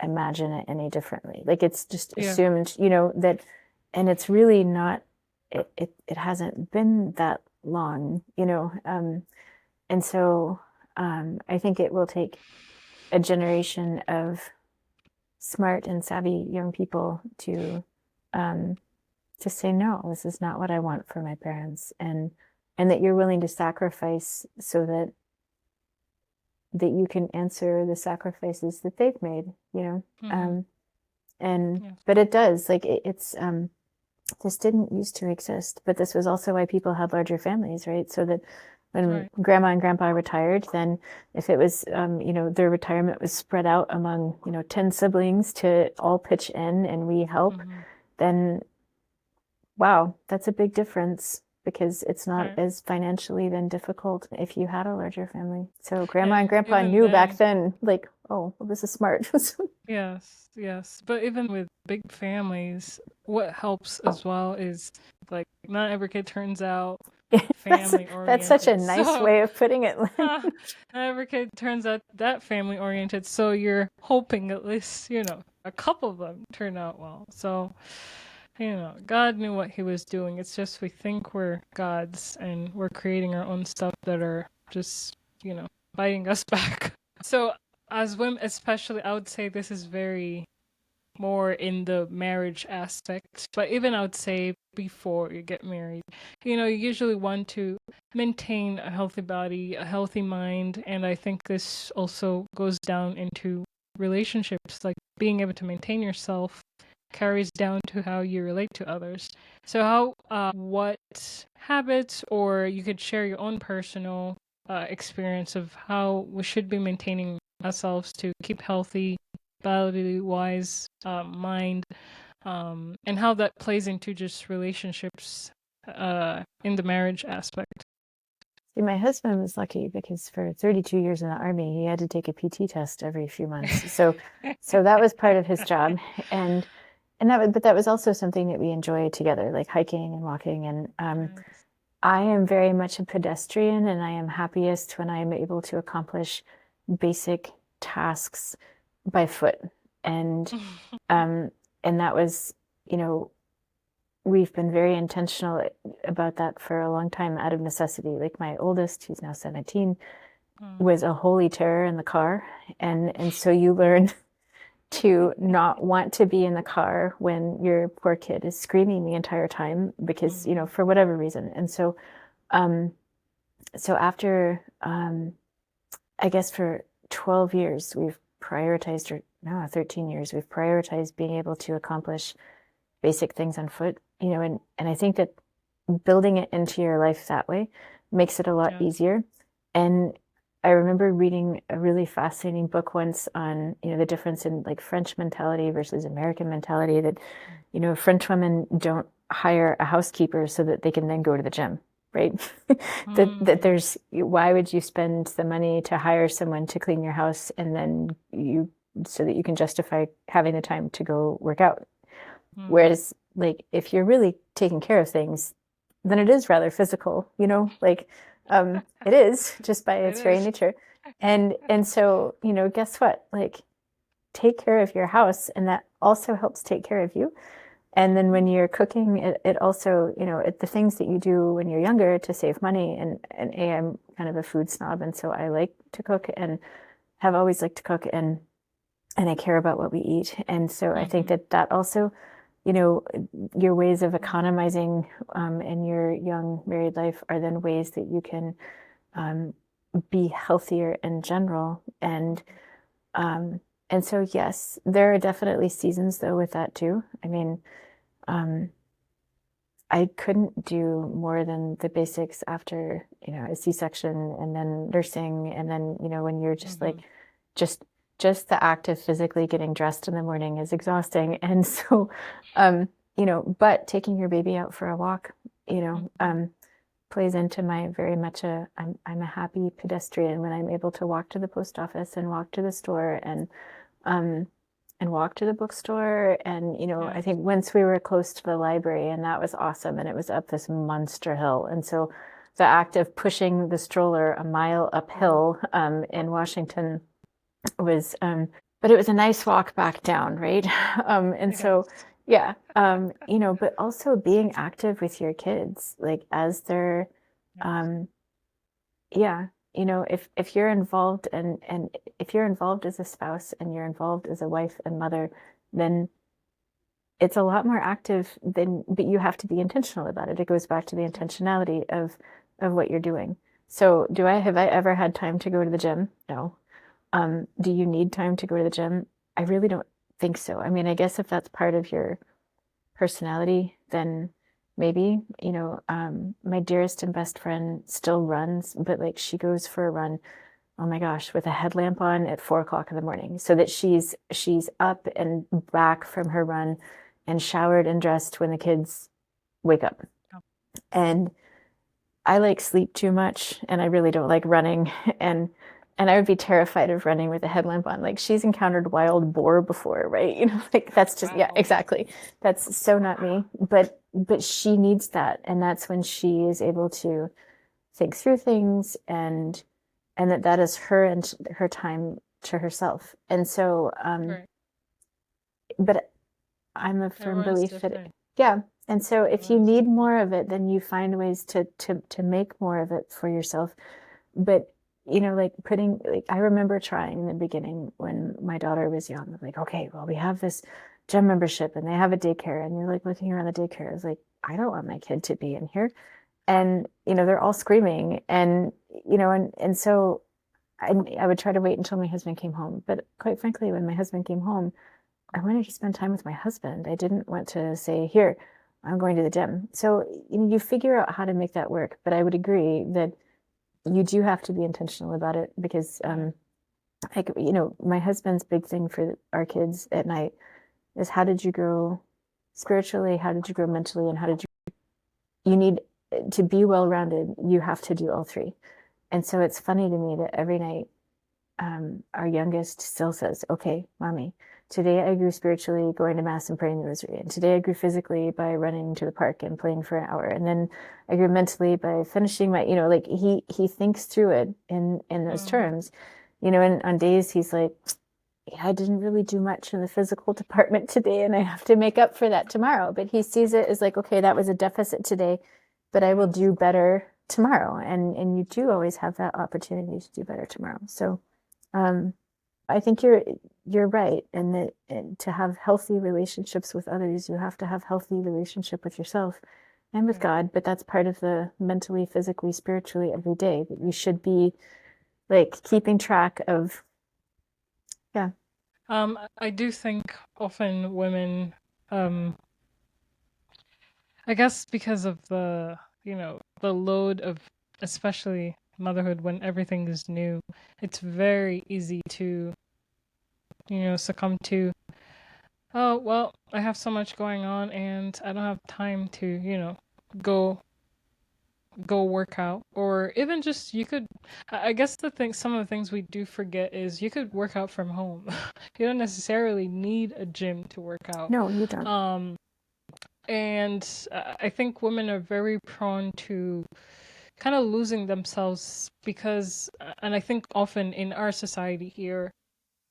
imagine it any differently. Like it's just yeah. assumed, that, and it's really not, it hasn't been that long, and so I think it will take a generation of smart and savvy young people um, to say, no, this is not what I want for my parents, and that you're willing to sacrifice so that you can answer the sacrifices that they've made, Hmm. and Yeah. but it does, like it's this didn't used to exist, but this was also why people had larger families, right? So that when Right. grandma and grandpa retired, then if it was, their retirement was spread out among, 10 siblings to all pitch in and we help, Hmm. then wow, that's a big difference because it's not Right. as financially then difficult if you had a larger family. So grandma and And grandpa even knew back then, then, like, oh, well, this is smart. yes, yes. But even with big families, what helps as well is like not every kid turns out that's family that's such a oriented. nice So way of putting it. not every kid turns out that family oriented. So you're hoping at least, a couple of them turn out well. So, God knew what he was doing. It's just we think we're gods and we're creating our own stuff that are just, biting us back. So as women, especially, I would say this is very more in the marriage aspect, but even I would say before you get married, you usually want to maintain a healthy body, a healthy mind, and I think this also goes down into relationships, like being able to maintain yourself carries down to how you relate to others. So what habits, or you could share your own personal experience of how we should be maintaining ourselves to keep healthy, bodily wise, mind, and how that plays into just relationships in the marriage aspect. See, my husband was lucky because for 32 years in the army, he had to take a PT test every few months. So that was part of his job, and but that was also something that we enjoyed together, like hiking and walking. And Nice. I am very much a pedestrian, and I am happiest when I am able to accomplish basic tasks by foot. And um, and that was, you know, we've been very intentional about that for a long time out of necessity. Like my oldest, who's now 17, Mm. was a holy terror in the car. And so you learn to not want to be in the car when your poor kid is screaming the entire time because, Mhm. for whatever reason. And um, so after, I guess for 12 years, we've prioritized, or no, 13 years, we've prioritized being able to accomplish basic things on foot, and I think that building it into your life that way makes it a lot Yes. easier. And I remember reading a really fascinating book once on, the difference in like French mentality versus American mentality, that, French women don't hire a housekeeper so that they can then go to the gym, right? That Mm. there's, why would you spend the money to hire someone to clean your house and then so that you can justify having the time to go work out? Mm. Whereas, like, if you're really taking care of things, then it is rather physical, like, it is just by It its very is. nature. And so, guess what? Like, take care of your house, and that also helps take care of you. And then when Mhm. you're cooking, it also, the things that you do when you're younger to save money. And I'm kind of a food snob, and so I like to cook. have always liked to cook, and I care about what we eat. And so I think that also, you know, your ways of economizing in your young married life are then ways that you can be healthier in general. And so, yes, there are definitely seasons though with that too. I mean, I couldn't do more than the basics after, you know, a C-section and then nursing. And then, you know, when you're just like, just the act of physically getting dressed in the morning is exhausting. And so, you know, but taking your baby out for a walk, you know, plays into my very much I'm a happy pedestrian when I'm able to walk to the post office and walk to the store and walk to the bookstore. And, you know, I think once we were close to the library, and that was awesome. And it was up this monster hill. And so the act of pushing the stroller a mile uphill in Washington was, but it was a nice walk back down, right? And so, yeah, you know, but also being active with your kids, like as they're, yeah, you know, if you're involved and if you're involved as a spouse and you're involved as a wife and mother, then it's a lot more active than, but you have to be intentional about it. It goes back to the intentionality of what you're doing. So have I ever had time to go to the gym? No. Do you need time to go to the gym? I really don't think so. I mean, I guess if that's part of your personality, then maybe, you know, my dearest and best friend still runs, but like she goes for a run, oh my gosh, with a headlamp on at 4 o'clock in the morning so that she's up and back from her run and showered and dressed when the kids wake up. And I like sleep too much and I really don't like running. And I would be terrified of running with a headlamp on. Like she's encountered wild boar before, right? You know, like that's just, yeah, exactly. That's so not me. But she needs that. And that's when she is able to think through things and that is her and her time to herself. And so, but I'm a firm belief that, yeah. And so if you need more of it, then you find ways to make more of it for yourself. But you know, like I remember trying in the beginning when my daughter was young, like, okay, well, we have this gym membership and they have a daycare, and you're like looking around the daycare. It's like, I don't want my kid to be in here. And, you know, they're all screaming and, you know, and so I would try to wait until my husband came home. But quite frankly, when my husband came home, I wanted to spend time with my husband. I didn't want to say, here, I'm going to the gym. So, you know, you figure out how to make that work. But I would agree that you do have to be intentional about it because, like, you know, my husband's big thing for our kids at night is how did you grow spiritually? How did you grow mentally? And how did you need to be well-rounded? You have to do all three. And so it's funny to me that every night, our youngest still says, okay, mommy, today I grew spiritually going to mass and praying the rosary. And today I grew physically by running to the park and playing for an hour. And then I grew mentally by finishing my, you know, like he thinks through it in those terms, you know, and on days he's like, yeah, I didn't really do much in the physical department today and I have to make up for that tomorrow. But he sees it as like, okay, that was a deficit today, but I will do better tomorrow. And you do always have that opportunity to do better tomorrow. So, I think you're right, and that to have healthy relationships with others, you have to have healthy relationship with yourself and with God. But that's part of the mentally, physically, spiritually every day that you should be like keeping track of. Yeah. I do think often women, I guess because of the, you know, the load of especially motherhood when everything is new, it's very easy to, you know, succumb to, oh, well, I have so much going on and I don't have time to, you know, go work out. Or even just you could, I guess some of the things we do forget is you could work out from home. You don't necessarily need a gym to work out. No, you don't. And I think women are very prone to kind of losing themselves because, and I think often in our society here,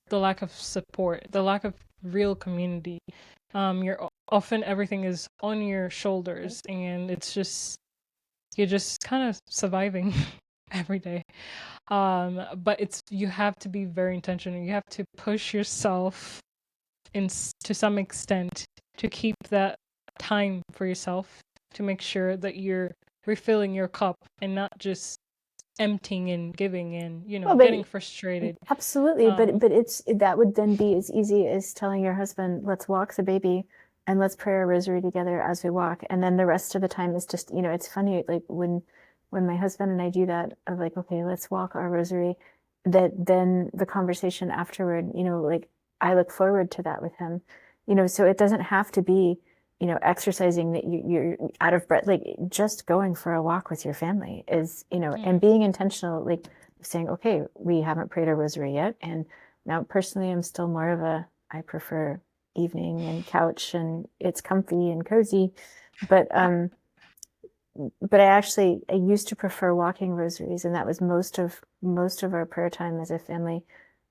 the lack of support, the lack of real community. You're often everything is on your shoulders, and it's just you're just kind of surviving every day. But you have to be very intentional. You have to push yourself to some extent to keep that time for yourself, to make sure that you're refilling your cup and not just emptying and giving and, Well, getting but frustrated. absolutely, but that would then be as easy as telling your husband, let's walk the baby and let's pray our rosary together as we walk. And then the rest of the time is just, it's funny, like when my husband and I do that of like, okay, let's walk our rosary, that then the conversation afterward, like I look forward to that with him. So it doesn't have to be, exercising that you're out of breath, like just going for a walk with your family is, and being intentional, like saying, okay, we haven't prayed a rosary yet. And now personally, I'm still more of I prefer evening and couch and it's comfy and cozy. But I used to prefer walking rosaries, and that was most of our prayer time as a family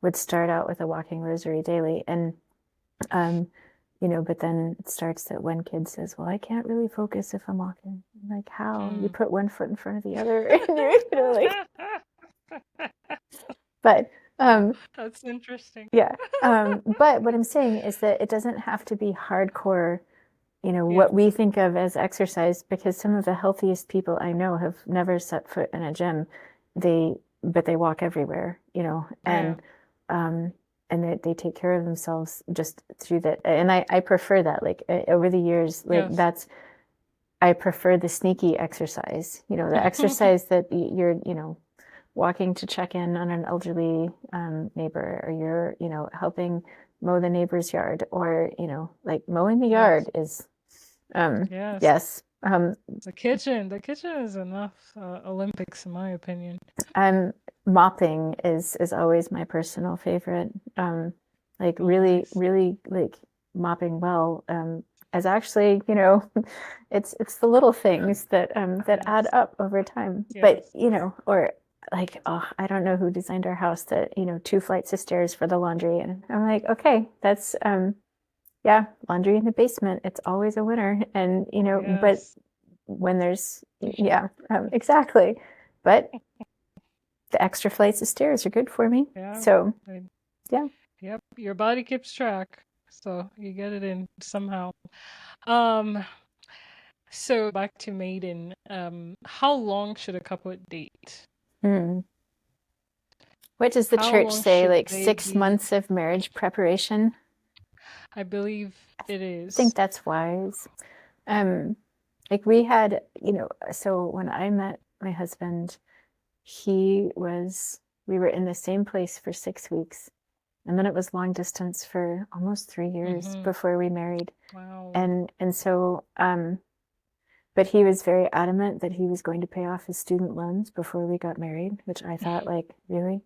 would start out with a walking rosary daily. And but then it starts that one kid says, well, I can't really focus if I'm walking. I'm like, how? You put one foot in front of the other, and you're like, but That's interesting. yeah. But what I'm saying is that it doesn't have to be hardcore, what we think of as exercise, because some of the healthiest people I know have never set foot in a gym. But they walk everywhere, and and they take care of themselves just through that. And I prefer that, like over the years, like I prefer the sneaky exercise, the exercise that you're, walking to check in on an elderly neighbor, or you're, helping mow the neighbor's yard, or, like mowing the yard is, yes. The kitchen is enough Olympics, in my opinion. Mopping is always my personal favorite. Like really, really like mopping well. As actually, it's the little things that add up over time. But or like, oh, I don't know who designed our house that 2 flights of stairs for the laundry, and I'm like, okay, that's yeah, laundry in the basement. It's always a winner, and but when there's exactly, but the extra flights of stairs are good for me. So yeah. Yep, your body keeps track, so you get it in somehow. So back to maiden. How long should a couple date? What does the church say? Like 6 months of marriage preparation? I believe it is. I think that's wise. Like we had, so when I met my husband, we were in the same place for 6 weeks. And then it was long distance for almost 3 years before we married. Wow. And so, but he was very adamant that he was going to pay off his student loans before we got married, which I thought, like, really?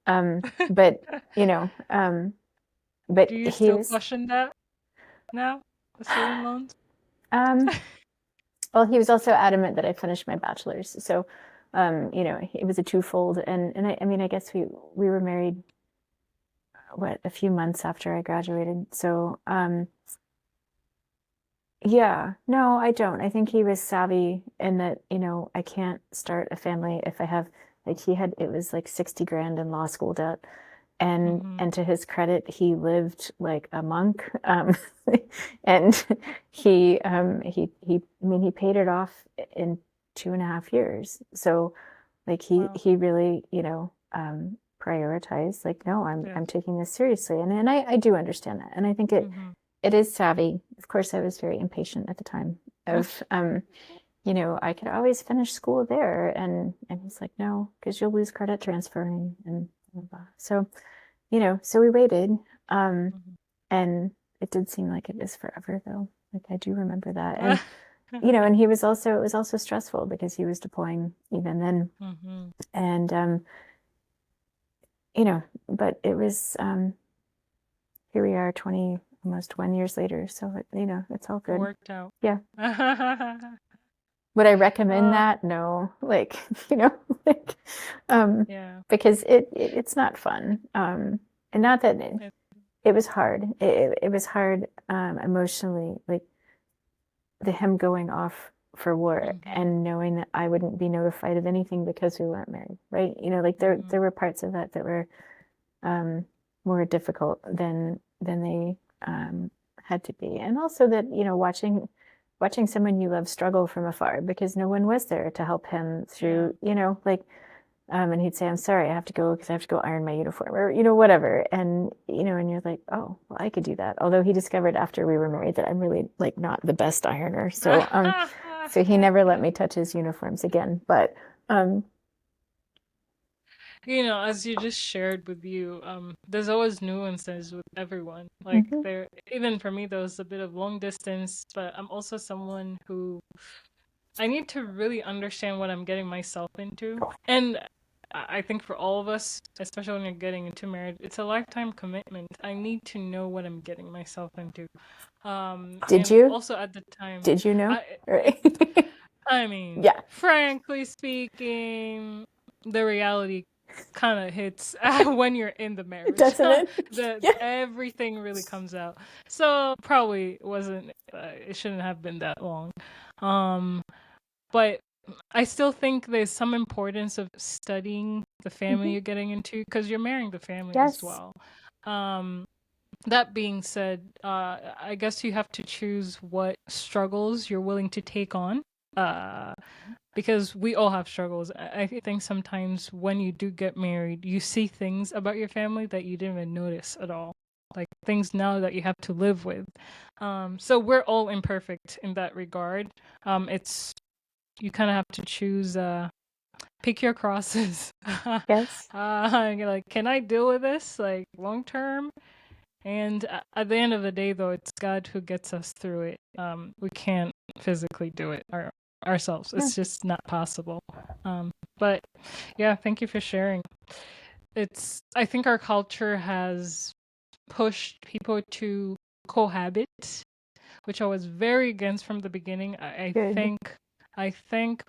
But, but do you still question that now, the student loans? Well, he was also adamant that I finish my bachelor's. So, it was a twofold. And I mean, I guess we were married, a few months after I graduated. So, yeah, no, I don't. I think he was savvy in that, I can't start a family if I have, like, it was like 60 grand in law school debt. And to his credit, he lived like a monk. And he paid it off in 2.5 years. So like he really, prioritized, like, no, I'm taking this seriously. And I do understand that. And I think it is savvy. Of course, I was very impatient at the time of, I could always finish school there. And he's like, no, because you'll lose credit transferring and blah, blah. So, so we waited. And it did seem like it was forever though. Like I do remember that. And, and it was also stressful because he was deploying even then. And, but it was, here we are almost 1 year later. So, it's all good. It worked out. Yeah. Would I recommend that? No, like, like, because it's not fun. And not that it was hard. It was hard, emotionally, like him going off for war, Mm-hmm. and knowing that I wouldn't be notified of anything because we weren't married, right? Like Mm-hmm. there were parts of that were more difficult than they had to be. And also that, watching someone you love struggle from afar because no one was there to help him Yeah. through, like, and he'd say, I'm sorry, I have to go because I have to go iron my uniform or, whatever. And, and you're like, oh, well, I could do that. Although he discovered after we were married that I'm really like not the best ironer. So he never let me touch his uniforms again. But, As you just shared with you, there's always nuances with everyone. Like mhm. there, even for me, there was a bit of long distance, but I'm also someone who I need to really understand what I'm getting myself into. And I think for all of us, especially when you're getting into marriage, it's a lifetime commitment. I need to know what I'm getting myself into. Did And you? also at the time, Did you know? I, Right. I mean, Yeah, frankly speaking, the reality kind of hits when you're in the marriage. doesn't it? The Yeah. everything really comes out. So probably wasn't. It shouldn't have been that long. Um, but I still think there's some importance of studying the family Mhm. you're getting into because you're marrying the family as Yes. well. Um, that being said, I guess you have to choose what struggles you're willing to take on. Uh, because we all have struggles. I think sometimes when you do get married, you see things about your family that you didn't even notice at all. Like things now that you have to live with. So we're all imperfect in that regard. It's you kind of have to choose. Pick your crosses. Yes. You're like, can I deal with this like long term? And at the end of the day, though, it's God who gets us through it. We can't physically do it ourselves. Yeah. It's just not possible. But yeah, thank you for sharing. I think our culture has pushed people to cohabit, which I was very against from the beginning. Good. I thank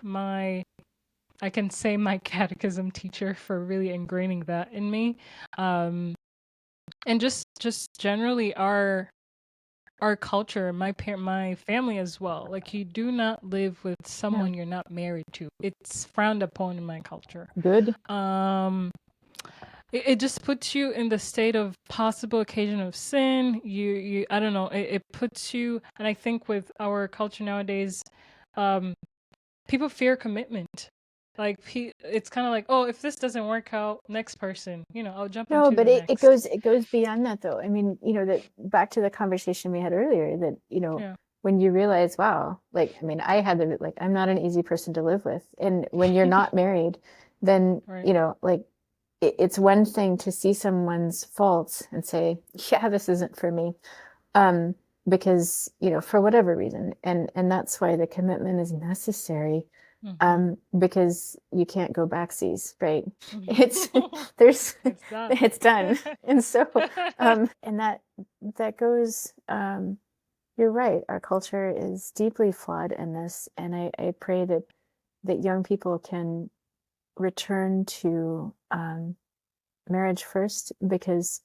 I can say my catechism teacher for really ingraining that in me. Um, and just generally our culture, my family as well. Like you do not live with Yeah. someone you're not married to. It's frowned upon in my culture. Good. Um, it just puts you in the state of possible occasion of sin. You I don't know. It puts you, and I think with our culture nowadays, um, people fear commitment. Like it's kind of like, oh, if this doesn't work out, next person, I'll jump No, into but the it next. goes beyond that though. I mean, that back to the conversation we had earlier that, Yeah, when you realize, wow, like I mean, I had the like I'm not an easy person to live with. And when you're not married, then, right. like it's one thing to see someone's faults and say, yeah, this isn't for me. Um, because, for whatever reason. And that's why the commitment is necessary. Mm-hmm. Because you can't go backseas, right? It's there's It's done. it's done. And so and that goes you're right. Our culture is deeply flawed in this, and I pray that young people can return to marriage first, because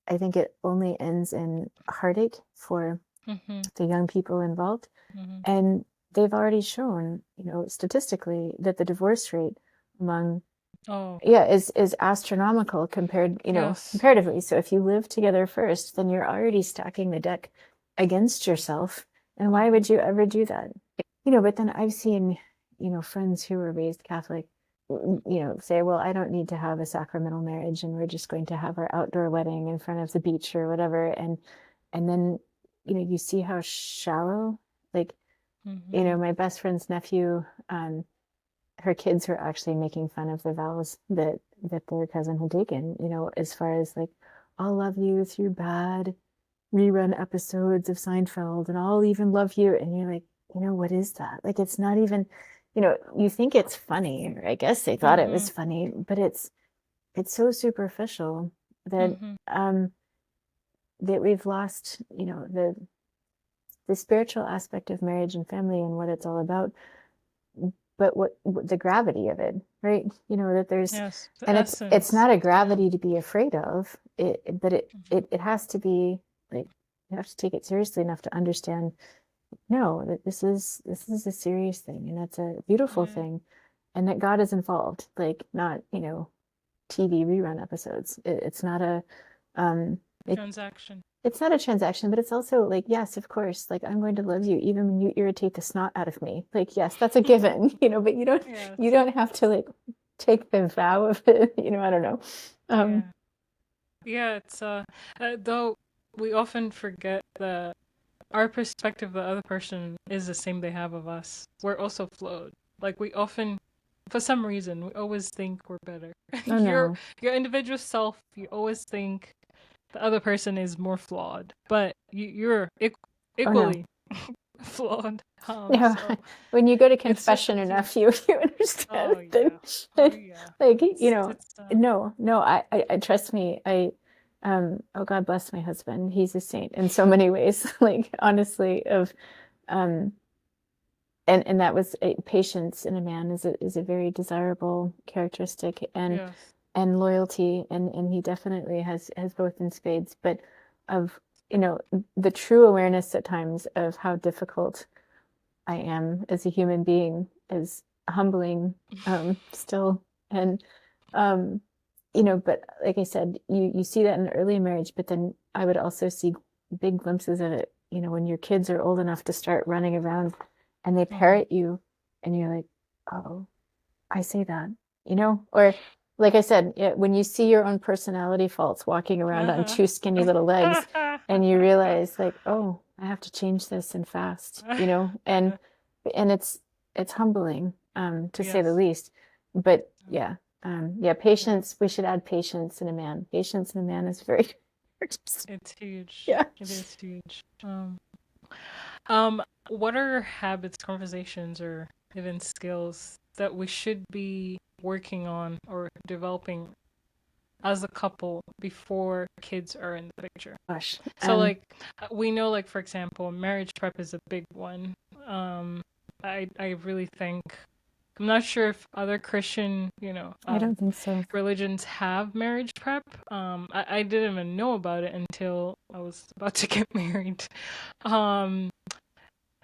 I think it only ends in heartache for Mm-hmm. the young people involved. Mm-hmm. And they've already shown, statistically, that the divorce rate among Oh, yeah is astronomical yes. comparatively. So if you live together first, then you're already stacking the deck against yourself. And why Mm-hmm. would you ever do that? But then I've seen, friends who were raised Catholic, say, well, I don't need to have a sacramental marriage, and we're just going to have our outdoor wedding in front of the beach or whatever. And then, you see how shallow, like, Mm-hmm. my best friend's nephew, her kids were actually making fun of the vows that their cousin had taken, as far as like, I'll love you through bad rerun episodes of Seinfeld, and I'll even love you. And you're like, what is that? Like, it's not even, you think it's funny, or I guess they thought it Mm-hmm. was funny, but it's so superficial that Mm-hmm. um that we've lost, the spiritual aspect of marriage and family and what it's all about, but what the gravity of it, right? That there's, Yes, the and it's essence. not a Yeah. gravity to be afraid of it, but Mm-hmm. it has to be like, you have to take it seriously enough to understand no, that this is a serious thing, and that's a beautiful Yeah. thing, and that God is involved, like not, TV rerun episodes. It's not a um it Transaction. it's not a transaction, but it's also like, yes, of course, like I'm going to love you even when you irritate the snot out of me. Like, yes, that's a given, but you Yes. don't have to like take the vow of it, I don't know. Um, Yeah. Yeah, it's though we often forget that our perspective of the other person is the same they have of us. We're also flawed. Like we often, for some reason, we always think we're better. oh your no. your individual self, you always think the other person is more flawed, but you're Oh no. equally flawed. Yeah, So when you go to it's just confession enough, you understand oh yeah, that, oh yeah. like, It's no, I trust me. Oh, God bless my husband. He's a saint in so many ways. Like, honestly, um, and that was patience in a man is a very desirable characteristic, yes, and loyalty, and he definitely has both in spades, but of, the true awareness at times of how difficult I am as a human being is humbling, still. And, um, but like I said, you see that in early marriage, but then I would also see big glimpses of it, when your kids are old enough to start running around and they hmm parrot you and you're like, oh, I say that, or like I said, when you see your own personality faults walking around on two skinny little legs and you realize like, oh, I have to change this and fast, and it's humbling, to say the yes. least. But Um, yeah, yeah, yeah. patience. We should add patience in a man. Patience in a man is very, It's huge. yeah. It is huge. Um, what are habits, conversations, or even skills that we should be working on or developing as a couple before kids are in the picture? Gosh, So, like, we know, like, for example, marriage prep is a big one. I really think I'm not sure if other Christian, I don't think so. religions have marriage prep. I didn't even know about it until I was about to get married. Um,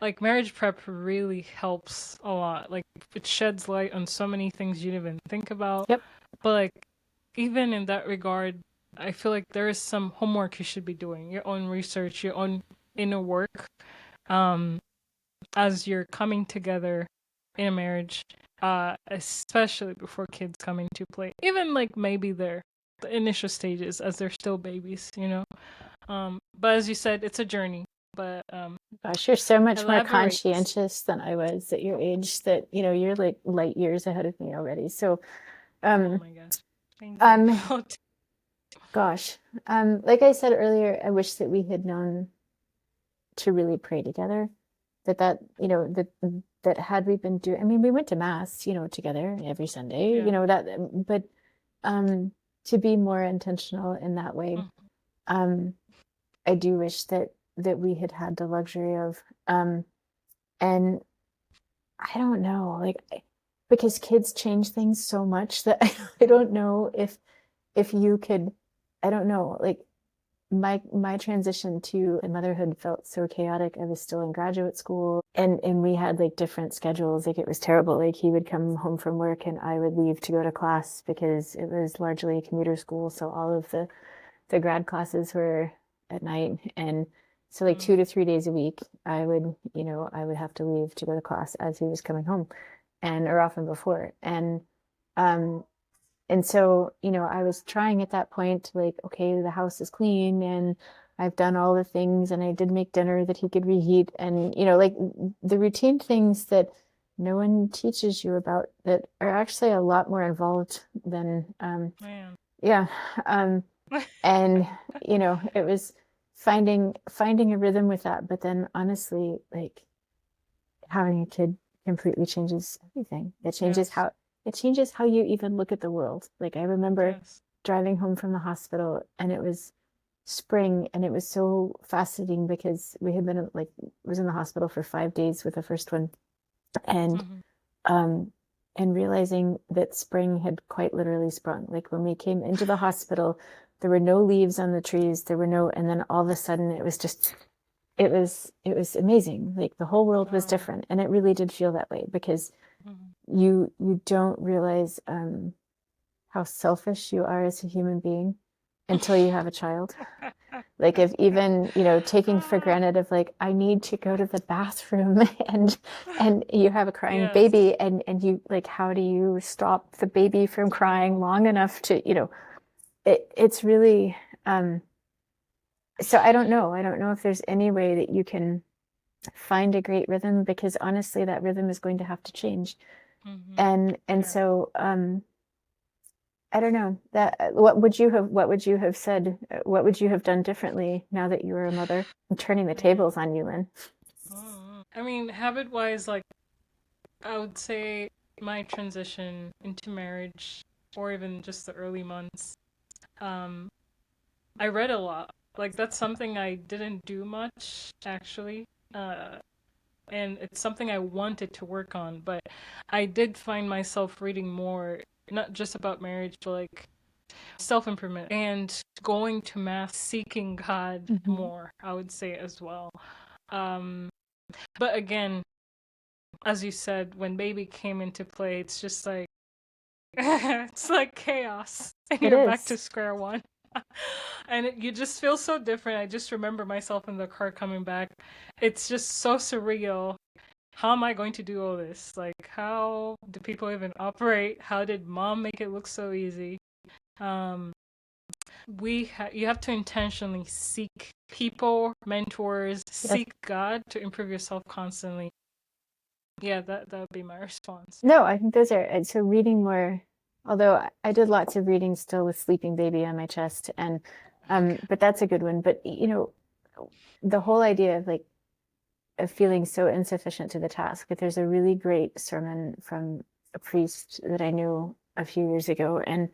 like marriage prep really helps a lot. Like it sheds light on so many things you didn't even think about. Yep. But like even in that regard, I feel like there is some homework you should be doing, your own research, your own inner work, um, as you're coming together in a marriage, especially before kids come into play. Even like maybe the initial stages as they're still babies. But as you said, it's a journey. But Gosh, you're so much more elaborate. conscientious than I was at your age, that, you're like light years ahead of me already. So, Oh um, my gosh. Thank you. um, gosh, like I said earlier, I wish that we had known to really pray together. That had we been doing, I mean, we went to mass, together every Sunday, Yeah. but, um, to be more intentional in that way. Mm. Um, I do wish that we had had the luxury of, and I don't know, like, because kids change things so much that I don't know if you could, I don't know, like my transition to motherhood felt so chaotic. I was still in graduate school, and we had like different schedules. Like it was terrible. Like he would come home from work and I would leave to go to class because it was largely a commuter school. So all of the grad classes were at night, and so like Mm. 2 to 3 days a week I would have to leave to go to class as he was coming home, or often before. Um and so I was trying at that point, like, okay, the house is clean and I've done all the things and I did make dinner that he could reheat, and like the routine things that no one teaches you about, that are actually a lot more involved than, Man. yeah. um and it was finding a rhythm with that. But then honestly, like, having a kid completely changes everything. Yes. It changes how you even look at the world. Like, I remember Yes. driving home from the hospital and it was spring, and it was so fascinating because we had been like was in the hospital for 5 days with the first one, and Hmm. um and realizing that spring had quite literally sprung. Like, when we came into the hospital, there were no leaves on the trees, there were no, and then all of a sudden it was just it was amazing. Like the whole world was Wow. different, and it really did feel that way because Mhm. you don't realize how selfish you are as a human being until you have a child. Like if even, taking for Ah, granted of like, I need to go to the bathroom and you have a crying yes. baby and you like, how do you stop the baby from crying Oh. long enough to, it's really, um, so I don't know. I don't know if there's any way that you can find a great rhythm because honestly, that rhythm is going to have to change. Hmm. And Yeah. so, I don't know that what would you have said? What would you have done differently now that you were a mother? I'm turning the Mm. tables on you, Lynn. I mean, habit wise, like, I would say my transition into marriage, or even just the early months, um, I read a lot. Like, that's something I didn't do much, actually. Uh, and it's something I wanted to work on, but I did find myself reading more, not just about marriage, but like self improvement and going to mass, seeking God Mm-hmm. more, I would say as well. Um, but again, as you said, when baby came into play, it's just like it's like chaos, and It you're back is. to square one. And you just feel so different. I just remember myself in the car coming back. It's just so surreal. How am I going to do all this? Like, how do people even operate? How did mom make it look so easy? Um, you have to intentionally seek people, mentors, Yes. seek God to improve yourself constantly. Yeah, that would be my response. No, I think those are so reading more. Although I did lots of reading still with sleeping baby on my chest, and Okay. but that's a good one. But the whole idea of like of feeling so insufficient to the task. But there's a really great sermon from a priest that I knew a few years ago, and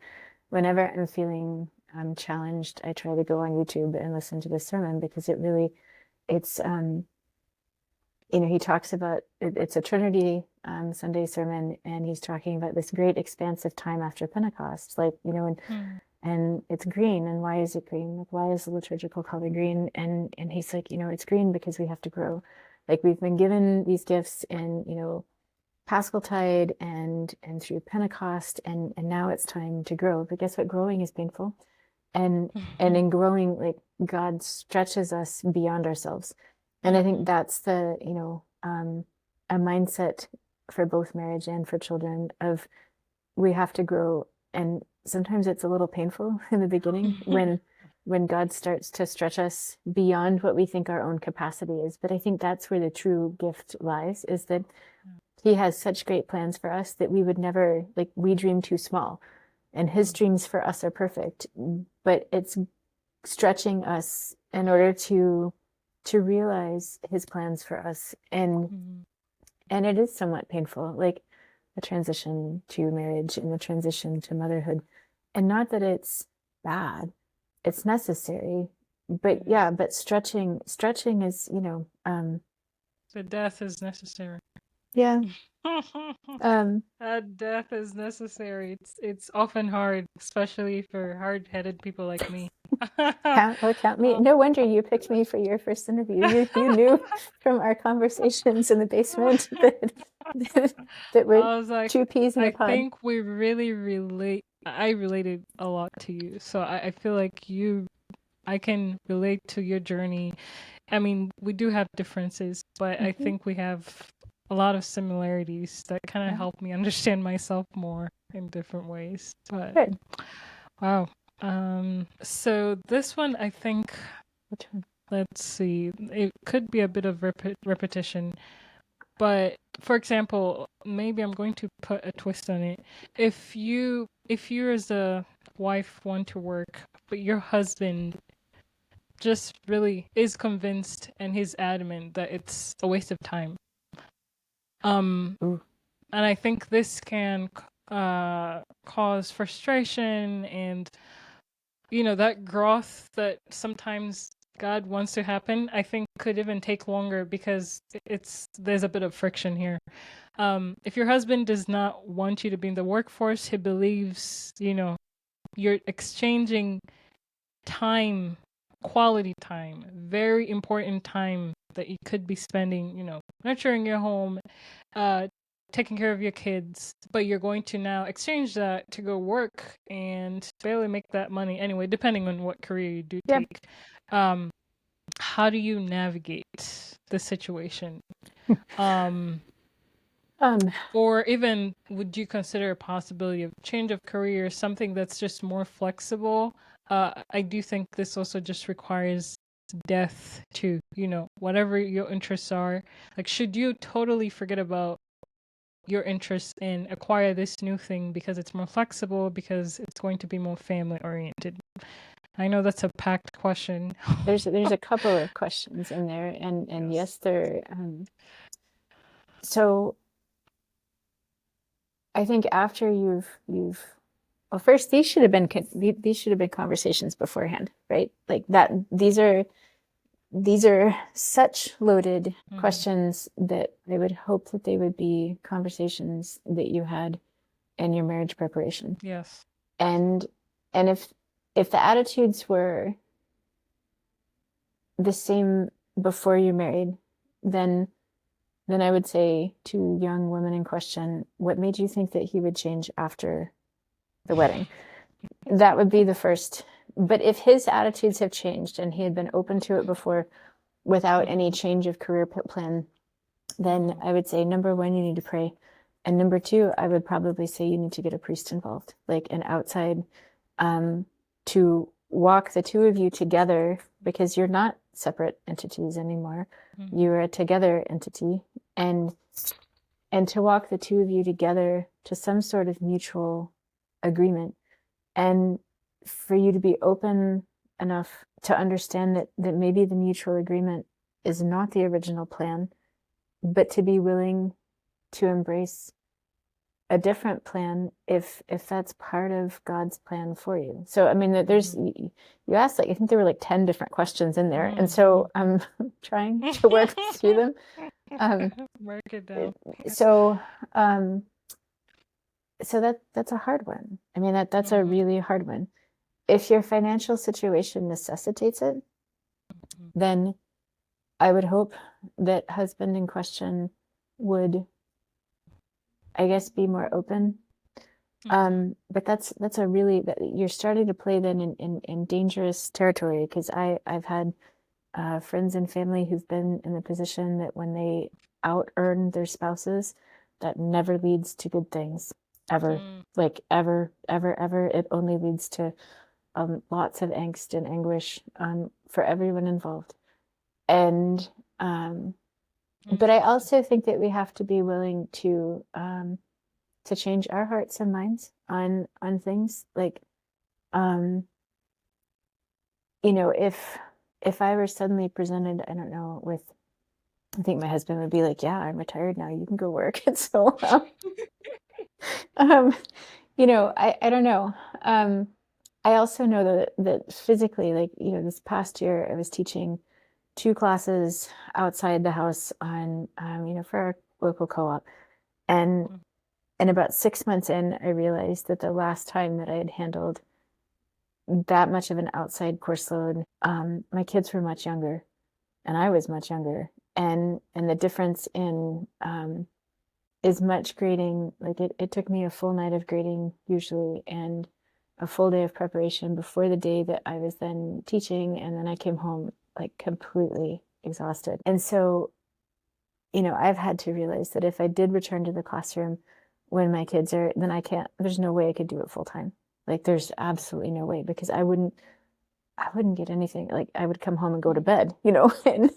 whenever I'm feeling challenged, I try to go on YouTube and listen to the sermon because it's he talks about it's a Trinity Sunday sermon, and he's talking about this great expanse of time after Pentecost, like Hmm. and it's green, and why is it green? Like why is the liturgical color green? And he's like, it's green because we have to grow. Like we've been given these gifts in Paschaltide and through Pentecost, and now it's time to grow. But guess what? Growing is painful, and in growing, like God stretches us beyond ourselves. And I think Hmm. that's the a mindset for both marriage and for children of we have to grow, and sometimes it's a little painful in the beginning when God starts to stretch us beyond what we think our own capacity is. But I think that's where the true gift lies, is that he has such great plans for us that we would never, like, we dream too small, and his dreams for us are perfect, but it's stretching us in order to realize his plans for us. And it is somewhat painful, like the transition to marriage and the transition to motherhood. And not that it's bad, it's necessary. But It yeah, is. but stretching is, The death is necessary. yeah, um, That death is necessary. It's often hard, especially for hard-headed people like me. count me. No wonder you picked me for your first interview. You knew from our conversations in the basement that we're I was like, two peas in a I pod. think we really relate. I related a lot to you, so I feel like I can relate to your journey. I mean, we do have differences, but I Mhm. think we have a lot of similarities that kind of Yeah, help me understand myself more in different ways. But good. wow. So this one, I think, Which one? let's see, it could be a bit of repetition, but for example, maybe I'm going to put a twist on it. If you as a wife want to work, but your husband just really is convinced and he's adamant that it's a waste of time. Um, Ooh. and I think this can cause frustration and that growth that sometimes God wants to happen. I think could even take longer because there's a bit of friction here. If your husband does not want you to be in the workforce, he believes you're exchanging time quality time, very important time that you could be spending, nurturing your home, uh, taking care of your kids, but you're going to now exchange that to go work and barely make that money anyway, depending on what career you do Yeah. take. How do you navigate the situation? Or even would you consider a possibility of change of career, something that's just more flexible? I do think this also just requires depth to, whatever your interests are. Like, should you totally forget about your interests and acquire this new thing because it's more flexible, because it's going to be more family oriented? I know that's a packed question. There's a couple of questions in there, and yes, they're so I think after you've well, first these should have been conversations beforehand, right? Like that these are such loaded questions that I would hope that they would be conversations that you had in your marriage preparation. Yes. And if the attitudes were the same before you're married, then I would say to young women in question, what made you think that he would change after the wedding? That would be the first. But if his attitudes have changed and he had been open to it before without any change of career plan, then I would say, number one, you need to pray. And number two, I would probably say you need to get a priest involved, like an outside, to walk the two of you together, because you're not separate entities anymore. You're a together entity. And to walk the two of you together to some sort of mutual agreement, and for you to be open enough to understand that maybe the mutual agreement is not the original plan, but to be willing to embrace a different plan if that's part of God's plan for you. So I mean, there's you asked, like, I think there were like 10 different questions in there, and so I'm trying to work through them. Work it down. So that's a hard one. I mean, that's a really hard one. If your financial situation necessitates it, then I would hope that husband in question would, I guess, be more open. But that's a really, you're starting to play then in dangerous territory, because I've had friends and family who've been in the position that when they out earn their spouses, that never leads to good things ever. Like ever. It only leads to lots of angst and anguish for everyone involved. And but I also think that we have to be willing to change our hearts and minds on things. Like, if I were suddenly presented, I don't know, with, I think my husband would be like, yeah, I'm retired now, you can go work. And so I don't know. I also know that physically, like, this past year I was teaching 2 classes outside the house on, for our local co-op. And about 6 months in, I realized that the last time that I had handled that much of an outside course load, my kids were much younger and I was much younger. And the difference in is much grading. Like it took me a full night of grading usually, and a full day of preparation before the day that I was then teaching. And then I came home like completely exhausted. And so, I've had to realize that if I did return to the classroom when my kids are, then I can't, there's no way I could do it full time. Like there's absolutely no way, because I wouldn't get anything. Like I would come home and go to bed, and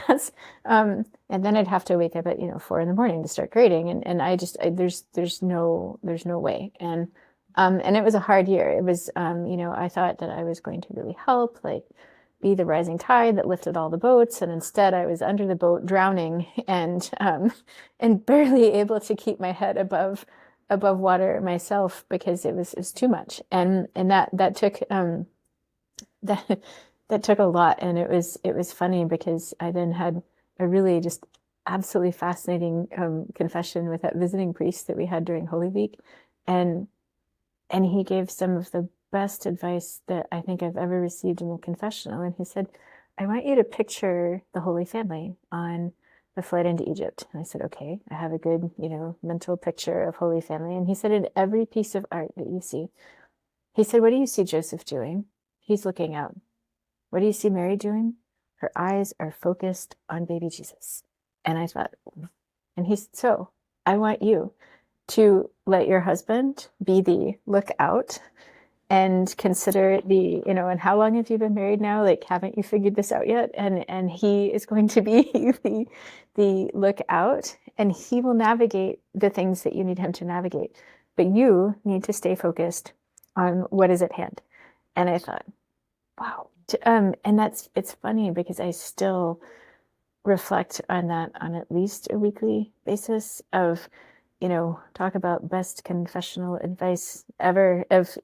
that's, and then I'd have to wake up at, 4 a.m. to start grading. And there's no way. And it was a hard year. It was, I thought that I was going to really help, like be the rising tide that lifted all the boats. And instead I was under the boat drowning and barely able to keep my head above water myself, because it was too much. And that took, that took a lot. And it was funny, because I then had a really just absolutely fascinating confession with that visiting priest that we had during Holy Week. And he gave some of the best advice that I think I've ever received in a confessional. And he said, I want you to picture the Holy Family on the flight into Egypt. And I said, okay, I have a good, mental picture of Holy Family. And he said, in every piece of art that you see, he said, what do you see Joseph doing? He's looking out. What do you see Mary doing? Her eyes are focused on baby Jesus. And I thought, and he said, so I want you to let your husband be the lookout and consider the, and how long have you been married now? Like, haven't you figured this out yet? And he is going to be the lookout, and he will navigate the things that you need him to navigate. But you need to stay focused on what is at hand. And I thought, wow. And it's funny because I still reflect on that on at least a weekly basis of, talk about best confessional advice ever of,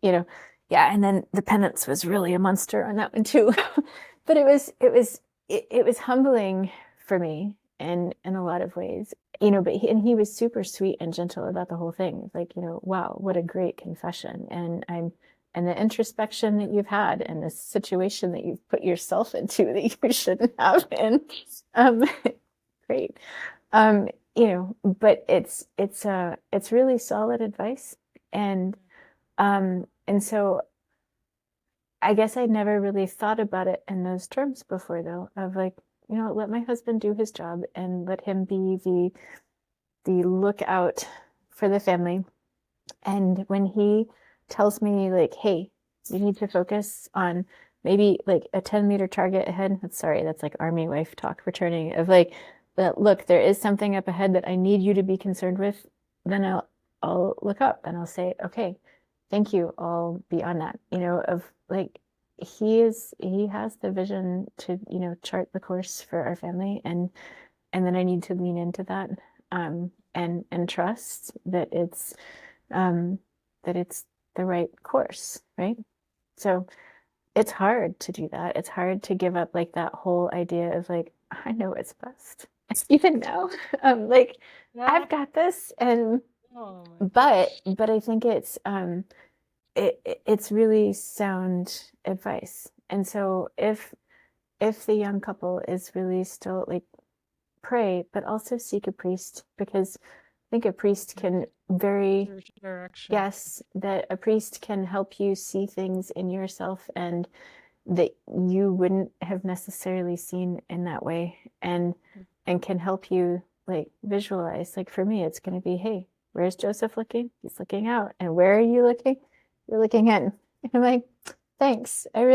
yeah. And then the penance was really a monster on that one too. But it was humbling for me in a lot of ways, but he was super sweet and gentle about the whole thing. Like, wow, what a great confession. And the introspection that you've had and the situation that you've put yourself into that you shouldn't have been. Great. But it's really solid advice. And so I guess I never really thought about it in those terms before, though, of like, let my husband do his job and let him be the lookout for the family. And when he tells me like, hey, you need to focus on maybe like a 10-meter target ahead. That's like army wife talk returning of like, look, there is something up ahead that I need you to be concerned with. Then I'll look up and I'll say, okay, thank you. I'll be on that, of like, he has the vision to, chart the course for our family. And then I need to lean into that, and trust that it's the right course, right? So it's hard to do that. It's hard to give up like that whole idea of like, I know what's best. Even now, like Yeah. I've got this, and Oh but I think it's really sound advice. And so if the young couple is really still like, pray, but also seek a priest, because I think a priest can yes, that a priest can help you see things in yourself and that you wouldn't have necessarily seen in that way, and can help you like visualize. Like for me, it's going to be, hey, where's Joseph looking? He's looking out. And where are you looking? You're looking in. And I'm like, thanks. I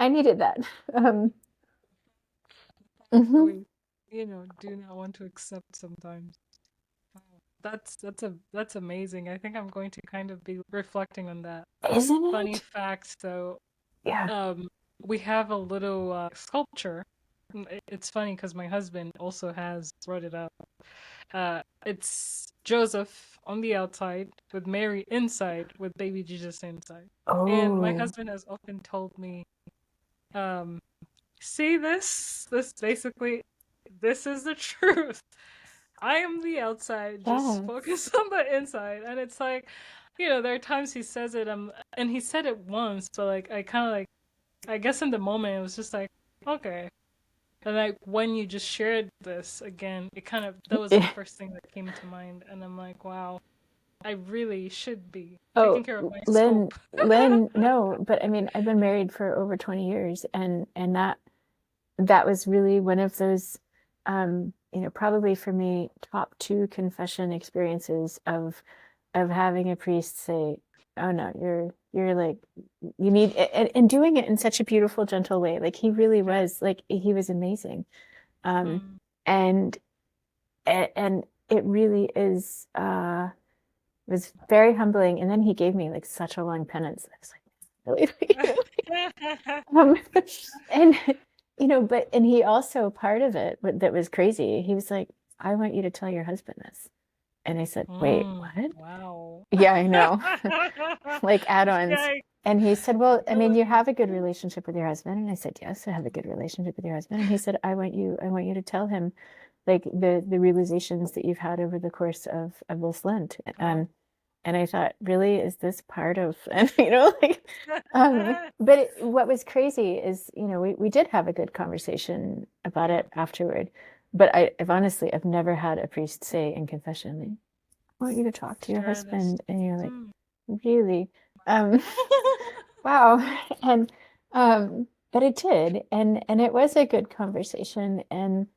needed that. We, do not want to accept sometimes. Wow. That's amazing. I think I'm going to kind of be reflecting on that. Isn't Funny it? fact, though, Yeah. we have a little sculpture. It's funny because my husband also has brought it up. It's Joseph on the outside with Mary inside with baby Jesus inside. And my Oh, husband has often told me, um, see this? This basically, this is the truth. I am the outside, just yes. focus on the inside. And it's like, there are times he says it, and he said it once, but like, I kind of like, I guess in the moment, it was just like, okay. And like, when you just shared this again, that was the first thing that came to mind. And I'm like, wow, I really should be Oh, taking care of my Lynn, scope. no, but I mean, I've been married for over 20 years, and that was really one of those, probably for me, top two confession experiences of having a priest say, "Oh no, you're like, you need," and doing it in such a beautiful, gentle way. Like he really Yeah. was, like he was amazing, Mm. and it really is. It was very humbling. And then he gave me like such a long penance. I was like, really? um, and and he also, part of it that was crazy. He was like, I want you to tell your husband this. And I said, wait, what? Wow. Yeah, I know. Like add-ons. Yikes. And he said, well, I mean, you Really? have a good relationship with your husband. And I said, yes, I have a good relationship with your husband. And he said, I want you to tell him like the realizations that you've had over the course of this Lent. Wow. And I thought, really, is this part of, like, but what was crazy is, we did have a good conversation about it afterward. But I've never had a priest say in confession, like, I want you to talk to your Share this. husband. And you're like, really? Um, wow. And, but it did. And it was a good conversation. And,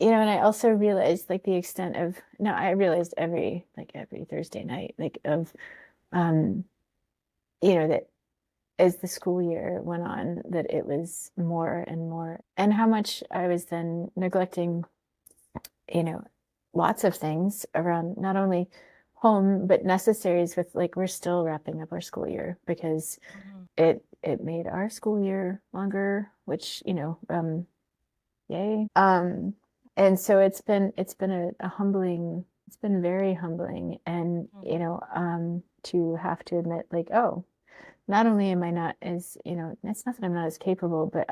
and I also realized like the extent of, no, I realized every Thursday night, like of, um, that as the school year went on, that it was more and more, and how much I was then neglecting, you know, lots of things around not only home, but necessaries with like, we're still wrapping up our school year because it made our school year longer, which, yay. And so it's been a humbling, it's been very humbling. And, to have to admit like, oh, not only am I not as, it's not that I'm not as capable, but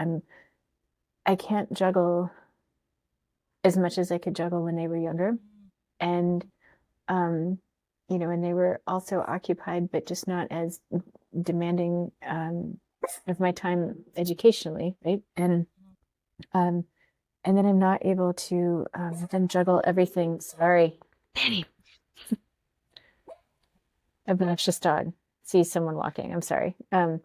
I can't juggle as much as I could juggle when they were younger. And, and they were also occupied, but just not as demanding, of my time educationally, right? Um, and then I'm not able to then juggle everything. Sorry, Danny, obnoxious dog. See someone walking. I'm sorry. But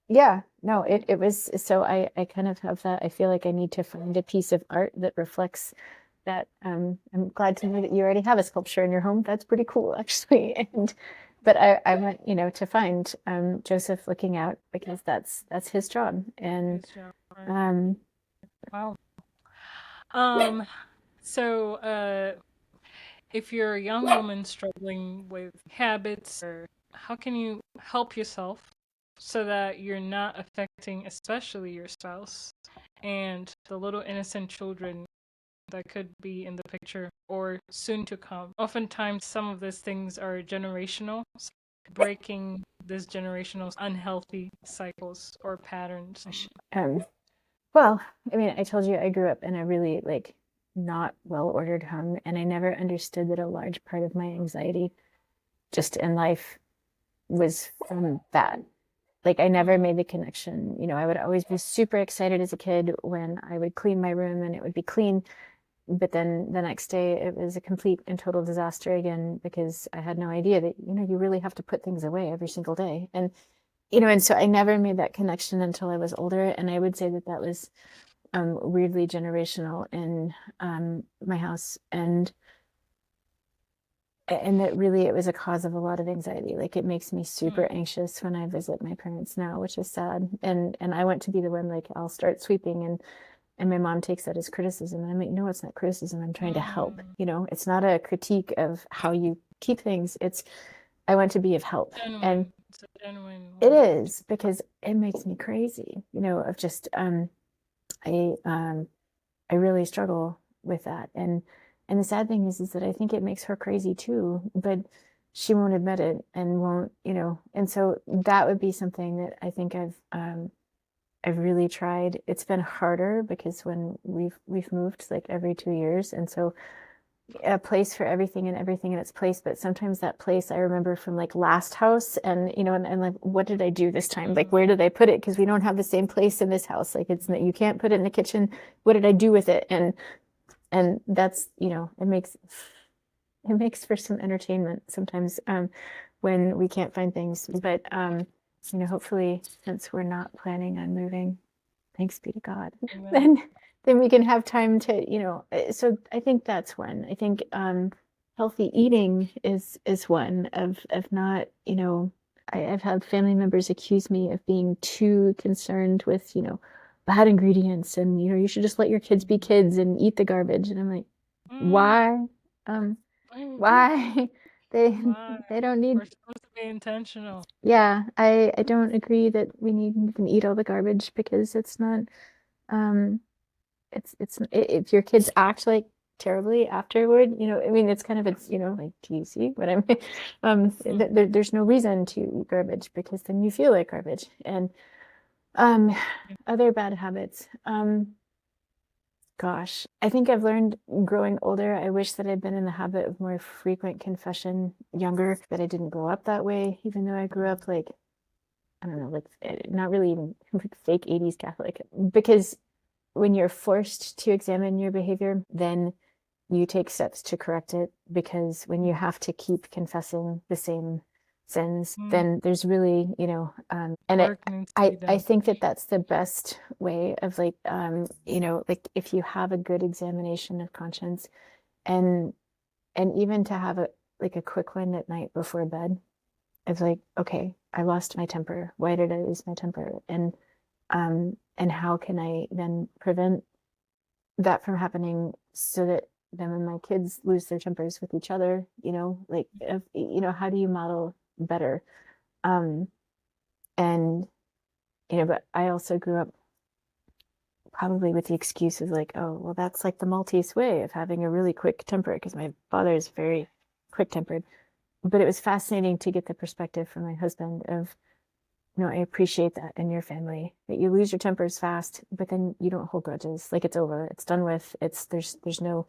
yeah, no, it was so I kind of have that. I feel like I need to find a piece of art that reflects that. I'm glad to know that you already have a sculpture in your home. That's pretty cool, actually. And but I want to find Joseph looking out because that's his job. And Wow. So if you're a young woman struggling with habits, or how can you help yourself so that you're not affecting especially your spouse and the little innocent children that could be in the picture or soon to come? Oftentimes some of these things are generational, so breaking this generational unhealthy cycles or patterns. Well, I mean, I told you I grew up in a really like not well-ordered home, and I never understood that a large part of my anxiety just in life was from that. Like I never made the connection. I would always be super excited as a kid when I would clean my room and it would be clean, but then the next day it was a complete and total disaster again because I had no idea that, you really have to put things away every single day. And so I never made that connection until I was older. And I would say that that was weirdly generational in my house. And that really it was a cause of a lot of anxiety. Like it makes me super anxious when I visit my parents now, which is sad. And I want to be the one, like I'll start sweeping and my mom takes that as criticism. And I'm like, no, it's not criticism. I'm trying to help. It's not a critique of how you keep things. It's I want to be of help. Genuine. And It's a genuine it is because it makes me crazy, of just I really struggle with that. And the sad thing is that I think it makes her crazy too, but she won't admit it and won't, and so that would be something that I think I've really tried. It's been harder because when we've moved like every 2 years, and so a place for everything and everything in its place. But sometimes that place I remember from like last house and, and like, what did I do this time? Like, where did I put it? Because we don't have the same place in this house. Like it's, you can't put it in the kitchen. What did I do with it? And that's, it makes for some entertainment sometimes, when we can't find things. But, hopefully since we're not planning on moving, thanks be to God, then we can have time to, so I think that's one. I think healthy eating is one of not, I've had family members accuse me of being too concerned with, bad ingredients and, you should just let your kids be kids and eat the garbage. And I'm like, why? Why? They don't need. We're supposed to be intentional. Yeah, I don't agree that we need you can eat all the garbage because it's not it's if your kids act like terribly afterward, I mean it's kind of like, do you see what I mean? There's no reason to eat garbage because then you feel like garbage. And other bad habits. Gosh, I think I've learned growing older. I wish that I'd been in the habit of more frequent confession younger, that I didn't grow up that way, even though I grew up like, I don't know, like not really even like fake 80s Catholic. Because when you're forced to examine your behavior, then you take steps to correct it. Because when you have to keep confessing the same sins, Mm, then there's really, and work needs to be I done. think that that's the best way of like, like if you have a good examination of conscience, and even to have a like a quick one at night before bed, it's like, okay, I lost my temper. Why did I lose my temper? And how can I then prevent that from happening, so that then when my kids lose their tempers with each other, like, if, how do you model better? Um, and but I also grew up probably with the excuse of like, oh, well, that's like the Maltese way of having a really quick temper, because my father is very quick tempered. But it was fascinating to get the perspective from my husband of, I appreciate that in your family, that you lose your tempers fast, but then you don't hold grudges. Like, it's over, it's done with, there's no,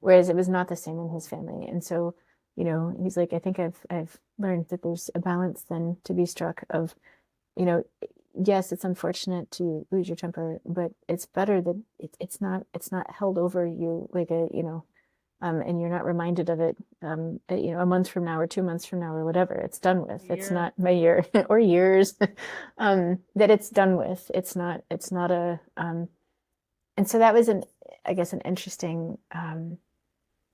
whereas it was not the same in his family. And so, he's like, I think I've learned that there's a balance then to be struck of, you know, yes, it's unfortunate to lose your temper, but it's better that it's not held over you like and you're not reminded of it, a month from now or 2 months from now or whatever. It's done with. It's Year. not a year or years, that it's done with. It's not a, and so that was I guess, an interesting,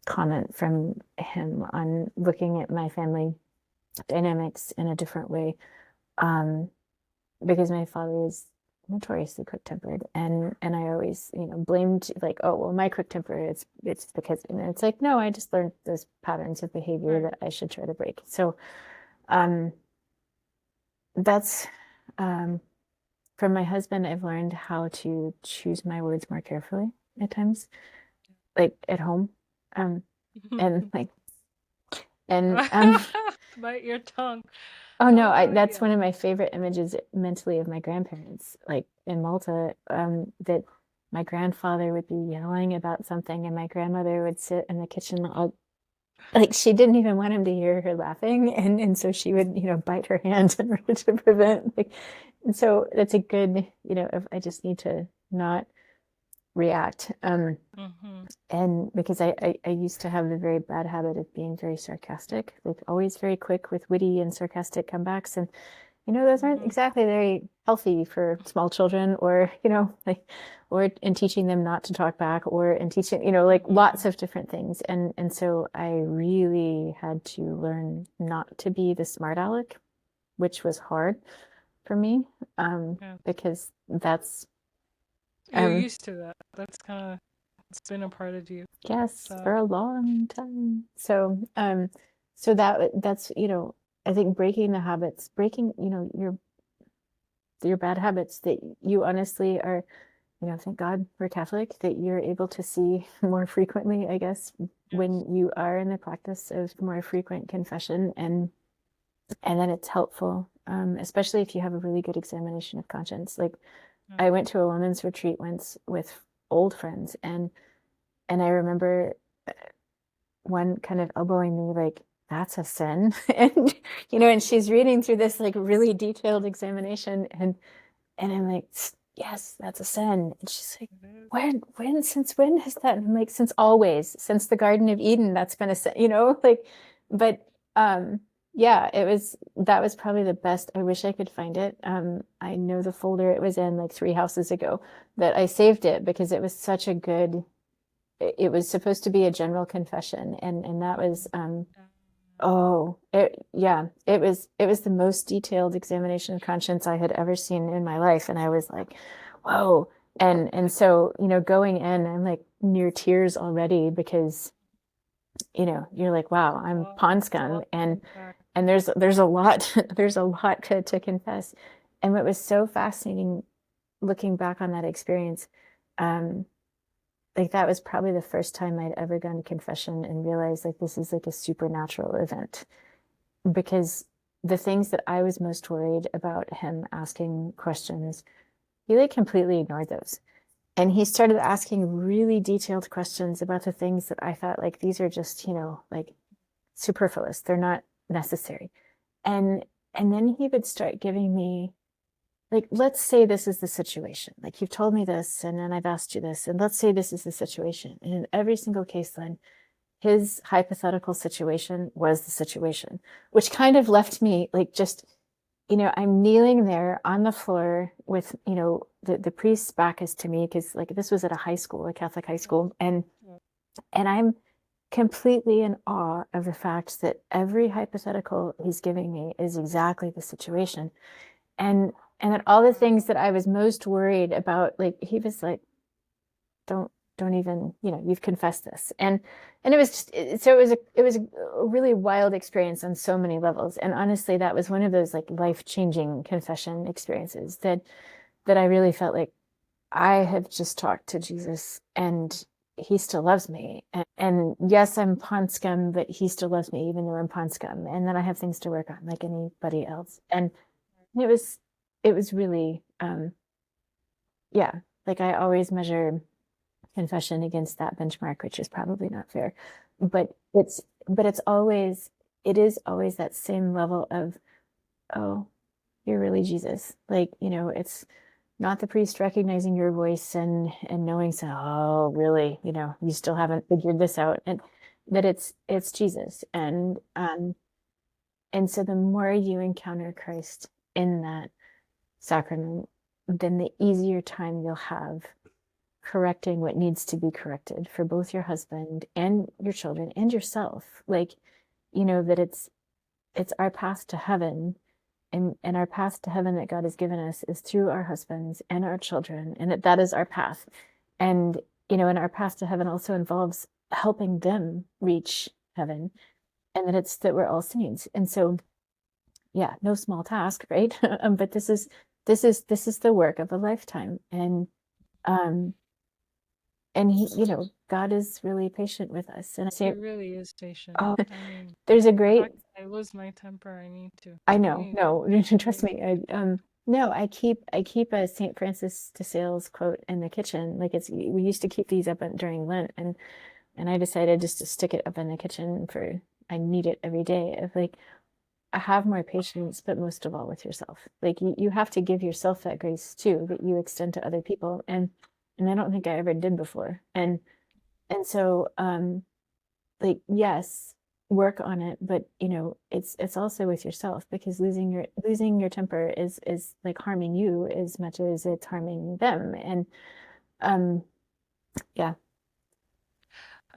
comment from him on looking at my family dynamics in a different way. Um, because my father is notoriously quick-tempered, and I always, blamed, like, oh, well, my quick temper, it's because, and it's like, no, I just learned those patterns of behavior Right. that I should try to break. So um that's, um from my husband, I've learned how to choose my words more carefully at times, like at home, um and like, and Bite your tongue. oh no, that's Yeah. one of my favorite images mentally of my grandparents, like in Malta, that my grandfather would be yelling about something and my grandmother would sit in the kitchen all, like, she didn't even want him to hear her laughing, and so she would, bite her hand in order to prevent, like, and so that's a good, if I just need to not react. Hmm. And because I used to have the very bad habit of being very sarcastic, like always very quick with witty and sarcastic comebacks. And, those aren't Hmm. exactly very healthy for small children, or, like, or in teaching them not to talk back, or in teaching, like lots Hmm. of different things. And so I really had to learn not to be the smart aleck, which was hard for me, Yeah. because that's, You're um, used to that. That's kind of, it's been a part of you. yes, So, for a long time. So that's, I think breaking the habits, breaking, your bad habits that you honestly are, thank God we're Catholic, that you're able to see more frequently, I guess, yes. when you are in the practice of more frequent confession, and then it's helpful, especially if you have a really good examination of conscience. Like, Yeah. I went to a women's retreat once with old friends, and I remember one kind of elbowing me like, that's a sin. And and she's reading through this like really detailed examination, and I'm like, yes, that's a sin. And she's like, It is. since when has that? And I'm like, since always, since the Garden of Eden, that's been a sin, like, but yeah, that was probably the best. I wish I could find it. I know the folder it was in like 3 houses ago, that I saved it because it was such a good, it was supposed to be a general confession, and that was, oh, yeah, it was the most detailed examination of conscience I had ever seen in my life, and I was like, whoa. And so, going in, I'm like near tears already, because you're like, wow, I'm Wow. pond It's a scum, lot to and unpack. there's a lot, there's a lot to confess. And what was so fascinating looking back on that experience, um like, that was probably the first time I'd ever gone to confession and realized like this is like a supernatural event, because the things that I was most worried about him asking questions, he like completely ignored those. And he started asking really detailed questions about the things that I thought like these are just, like superfluous. They're not necessary. And then he would start giving me like, let's say this is the situation. Like you've told me this, and then I've asked you this, and let's say this is the situation. And in every single case, then his hypothetical situation was the situation, which kind of left me like just, I'm kneeling there on the floor with, the priest's back is to me because like this was at a high school, a Catholic high school, and I'm completely in awe of the fact that every hypothetical he's giving me is exactly the situation. And that all the things that I was most worried about, like he was like, don't even, you've confessed this. And it was just, so it was a really wild experience on so many levels. And honestly, that was one of those like life-changing confession experiences that I really felt like I have just talked to Jesus and he still loves me. And yes, I'm pond scum, but he still loves me even though I'm pond scum. And then I have things to work on like anybody else. And it was really yeah, like I always measure confession against that benchmark, which is probably not fair. But it's always it is always that same level of, oh, you're really Jesus. Like, it's not the priest recognizing your voice and knowing, so, oh, really, you still haven't figured this out. And that it's Jesus. And so the more you encounter Christ in that sacrament, then the easier time you'll have correcting what needs to be corrected for both your husband and your children and yourself. Like, that it's our path to heaven, and our path to heaven that God has given us is through our husbands and our children, and that is our path. And, and our path to heaven also involves helping them reach heaven, and that it's that we're all saints. And so, yeah, no small task, right? But this is the work of a lifetime. Um and he, God is really patient with us. And I He say, really is patient. oh, I mean, there's a the great, fact that I lose my temper, I need to. I I know, need no, trust really. me. No, I keep a St. Francis de Sales quote in the kitchen. Like we used to keep these up during Lent, and I decided just to stick it up in the kitchen I need it every day of like, I have more patience, but most of all with yourself. Like you have to give yourself that grace too, that you extend to other people. And I don't think I ever did before. And so, like, yes, work on it, but it's also with yourself, because losing your temper is like harming you as much as it's harming them. And um, yeah,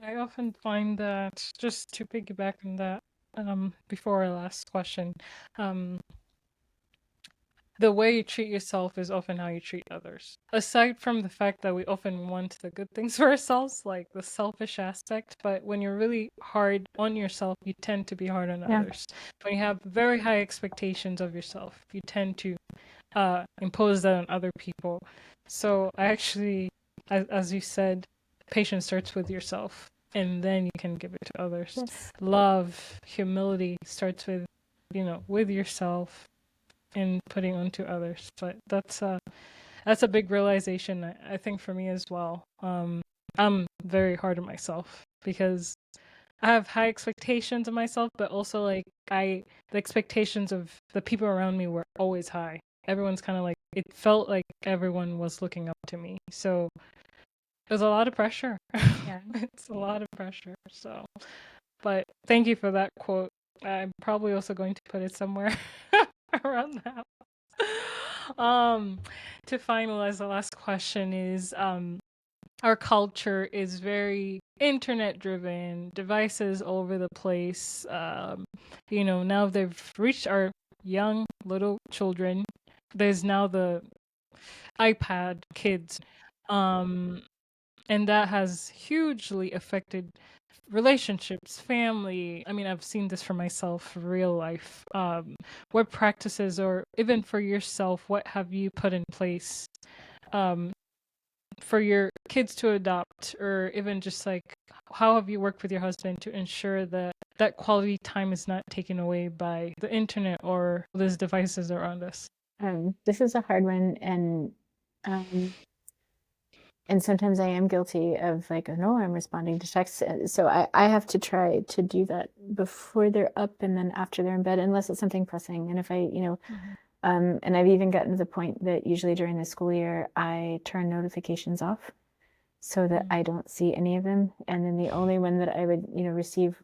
I often find that, just to piggyback on that, before our last question, um, the way you treat yourself is often how you treat others. Aside from the fact that we often want the good things for ourselves, like the selfish aspect, but when you're really hard on yourself, you tend to be hard on yeah, others. When you have very high expectations of yourself, you tend to impose that on other people. So I actually, as you said, patience starts with yourself, and then you can give it to others. yes, Love, humility starts with, with yourself and putting onto others. But that's a big realization, I think, for me as well. I'm very hard on myself because I have high expectations of myself, but also like the expectations of the people around me were always high. Everyone's kind of like, it felt like everyone was looking up to me. So there's a lot of pressure. yeah. It's a lot of pressure. So, but thank you for that quote. I'm probably also going to put it somewhere around the house. To finalize, the last question is, our culture is very internet driven, devices all over the place. Now they've reached our young little children. There's now the iPad kids. Um, and that has hugely affected relationships, family. I mean, I've seen this for myself, real life. What practices, or even for yourself, what have you put in place um, for your kids to adopt, or even just like, how have you worked with your husband to ensure that that quality time is not taken away by the internet or those devices around us? This is a hard one, and um, and sometimes I am guilty of like, oh no, I'm responding to texts. So I have to try to do that before they're up and then after they're in bed, unless it's something pressing. And if I, Mhm. and I've even gotten to the point that usually during the school year, I turn notifications off so that I Mhm. don't see any of them. And then the only one that I would, receive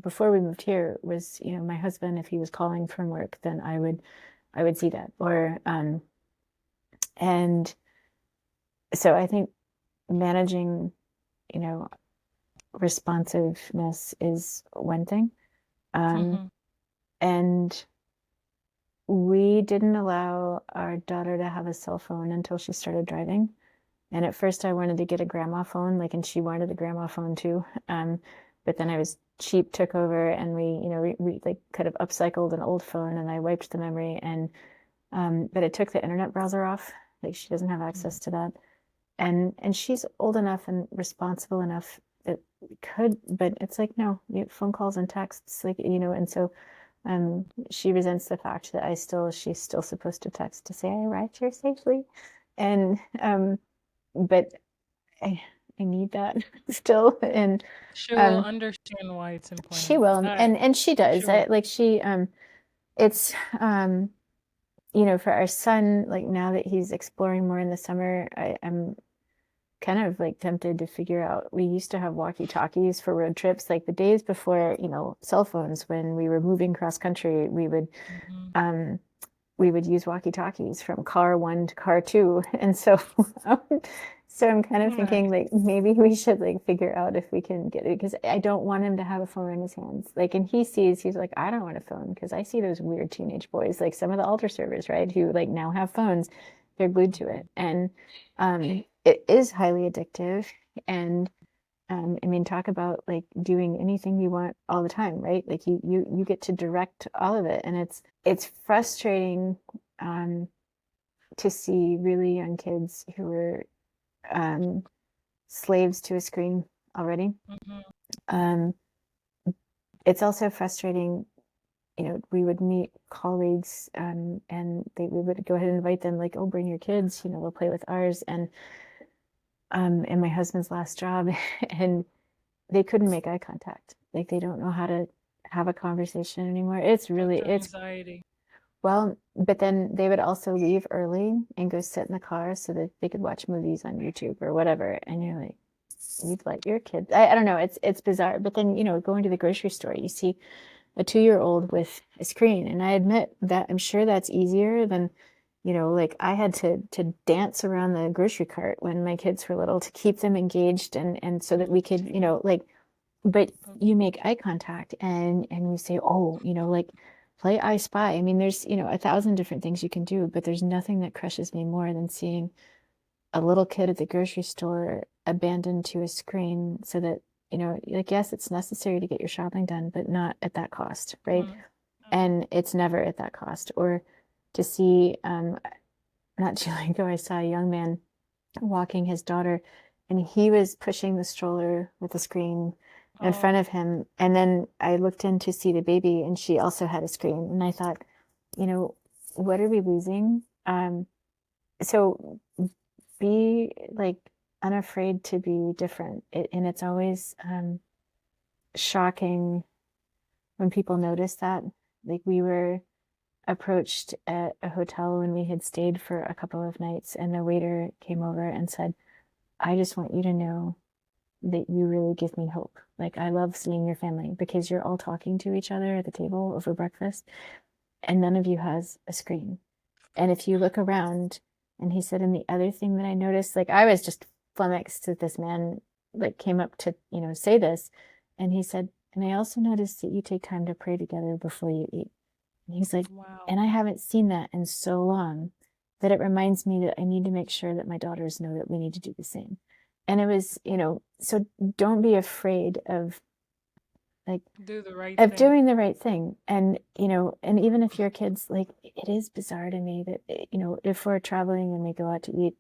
before we moved here was, my husband, if he was calling from work, then I would see that. Or, and so I think managing, you know, responsiveness is one thing. Um, Mhm. and we didn't allow our daughter to have a cell phone until she started driving. And at first I wanted to get a grandma phone, like, and she wanted a grandma phone too. But then I was cheap, took over, and we like kind of upcycled an old phone, and I wiped the memory, and but it took the internet browser off. Like, she doesn't have access Mhm. to that. And she's old enough and responsible enough that we could, but it's like, no, phone calls and texts, like, and so she resents the fact that she's still supposed to text to say I arrived here safely. And but I need that still. And She will um understand why it's she important. will, and she She does. will. Like, it's for our son, like, now that he's exploring more in the summer, I'm kind of like tempted to figure out. We used to have walkie-talkies for road trips, like the days before, cell phones. When we were moving cross country, Mhm. um we would use walkie-talkies from car one to car two. And so so I'm kind of thinking, Nice. like, maybe we should like figure out if we can get it, because I don't want him to have a phone in his hands. Like, and he's like, I don't want a phone, because I see those weird teenage boys, like some of the altar servers, right, who like now have phones. They're glued to it. And it is highly addictive. And I mean, talk about like doing anything you want all the time, right? Like, you get to direct all of it, and it's frustrating um, to see really young kids who are um, slaves to a screen already. Mhm. Um, it's also frustrating. We would meet colleagues, and we would go ahead and invite them, like, oh, bring your kids, we'll play with ours. And in my husband's last job, and they couldn't make eye contact. Like, they don't know how to have a conversation anymore. Such It's anxiety. well, but then they would also leave early and go sit in the car so that they could watch movies on YouTube or whatever. And you're like, you'd let your kids. I don't know. It's bizarre. But then, going to the grocery store, you see a 2-year-old with a screen, and I admit that I'm sure that's easier than, like, I had to dance around the grocery cart when my kids were little to keep them engaged, and so that we could, like, but you make eye contact, and you say, oh, like, play I Spy. I mean, there's, 1,000 different things you can do, but there's nothing that crushes me more than seeing a little kid at the grocery store abandoned to a screen, so that, like, yes, it's necessary to get your shopping done, but not at that cost, right? Mm. And it's never at that cost. Or to see, not too long ago, I saw a young man walking his daughter, and he was pushing the stroller with a screen in front Oh. of him. And then I looked in to see the baby, and she also had a screen. And I thought, you know, what are we losing? So be like unafraid to be different. And it's always shocking when people notice that. Like, we were approached at a hotel when we had stayed for a couple of nights, and the waiter came over and said, I just want you to know that you really give me hope. Like, I love seeing your family because you're all talking to each other at the table over breakfast, and none of you has a screen. And if you look around, and he said, and the other thing that I noticed, like, I was just flummoxed that this man like came up to, say this. And he said, and I also noticed that you take time to pray together before you eat. And he's like, Wow. and I haven't seen that in so long that it reminds me that I need to make sure that my daughters know that we need to do the same. And it was, so don't be afraid of, like, Do the right of thing. doing the right thing. And, and even if your kids, like, it is bizarre to me that, if we're traveling and we go out to eat,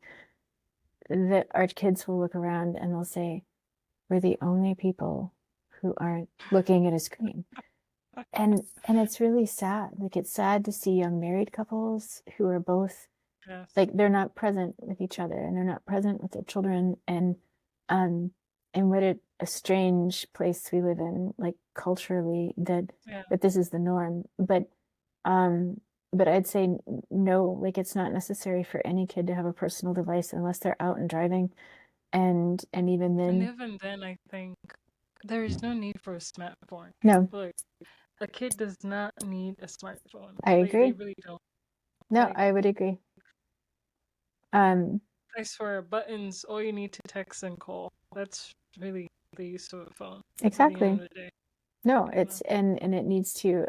that our kids will look around and they'll say, we're the only people who aren't looking at a screen. And it's really sad. Like, it's sad to see young married couples who are both Yes. Like they're not present with each other and they're not present with their children, um and what a strange place we live in, like culturally, Yeah. that this is the norm. Um but I'd say no, like it's not necessary for any kid to have a personal device unless they're out and driving, and even And then, even then, I think there is no need for a smartphone. no. Look, a kid does not need a smartphone. I They agree. really don't. No, Like, I would agree. um I swear, buttons, all you need to text and call. That's really the use of a phone at the exactly. end of the day. No, You know? it's, and it needs to,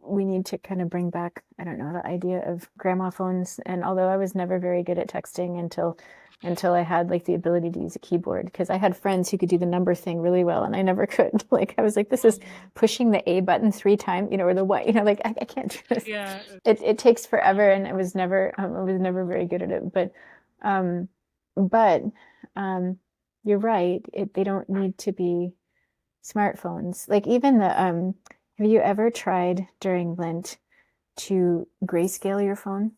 we need to kind of bring back, I don't know, the idea of grandma phones. And although I was never very good at texting until I had like the ability to use a keyboard, because I had friends who could do the number thing really well and I never could. Like I was like, this is Mhm. pushing the A button 3 times, or the what, like I can't do this. Yeah, It takes forever, um, and I was never very good at it. Um, but you're right. They don't need to be smartphones. Like even have you ever tried during Lent to grayscale your phone?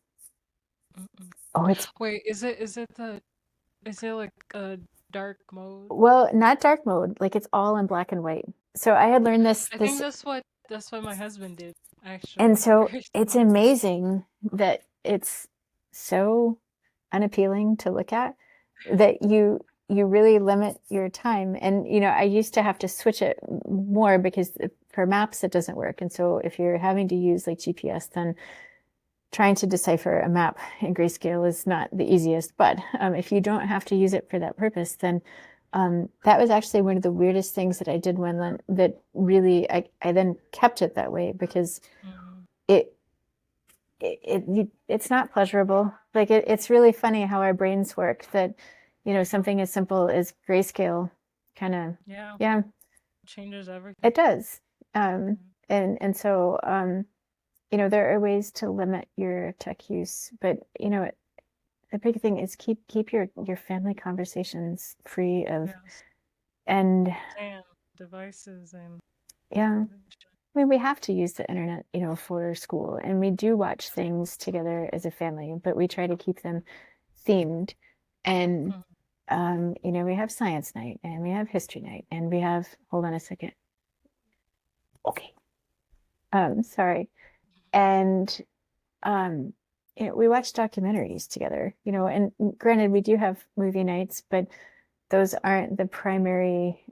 mm-mm. Oh, it's, Wait, is it like a dark mode? well, not dark mode, like it's all in black and white. So I had learned I think this, that's what my husband did, and actually. so Very it's similar. amazing that it's so unappealing to look at that you really limit your time. And I used to have to switch it more because for maps it doesn't work. And so if you're having to use like GPS, then trying to decipher a map in grayscale is not the easiest. But if you don't have to use it for that purpose, then that was actually one of the weirdest things that I did when that really I then kept it that way because Mm, it it's not pleasurable. Like it's really funny how our brains work, that something as simple as grayscale kind of, yeah, yeah, changes everything. it does. um Mm, and so there are ways to limit your tech use, but the big thing is keep your family conversations free of, yes, and and devices and yeah, information. I mean, we have to use the internet, for school, and we do watch things together as a family, but we try to keep them themed. And Mm, we have science night and we have history night and we have, hold on a second. Okay. Sorry. And um, we watch documentaries together, and granted, we do have movie nights, but those aren't the primary.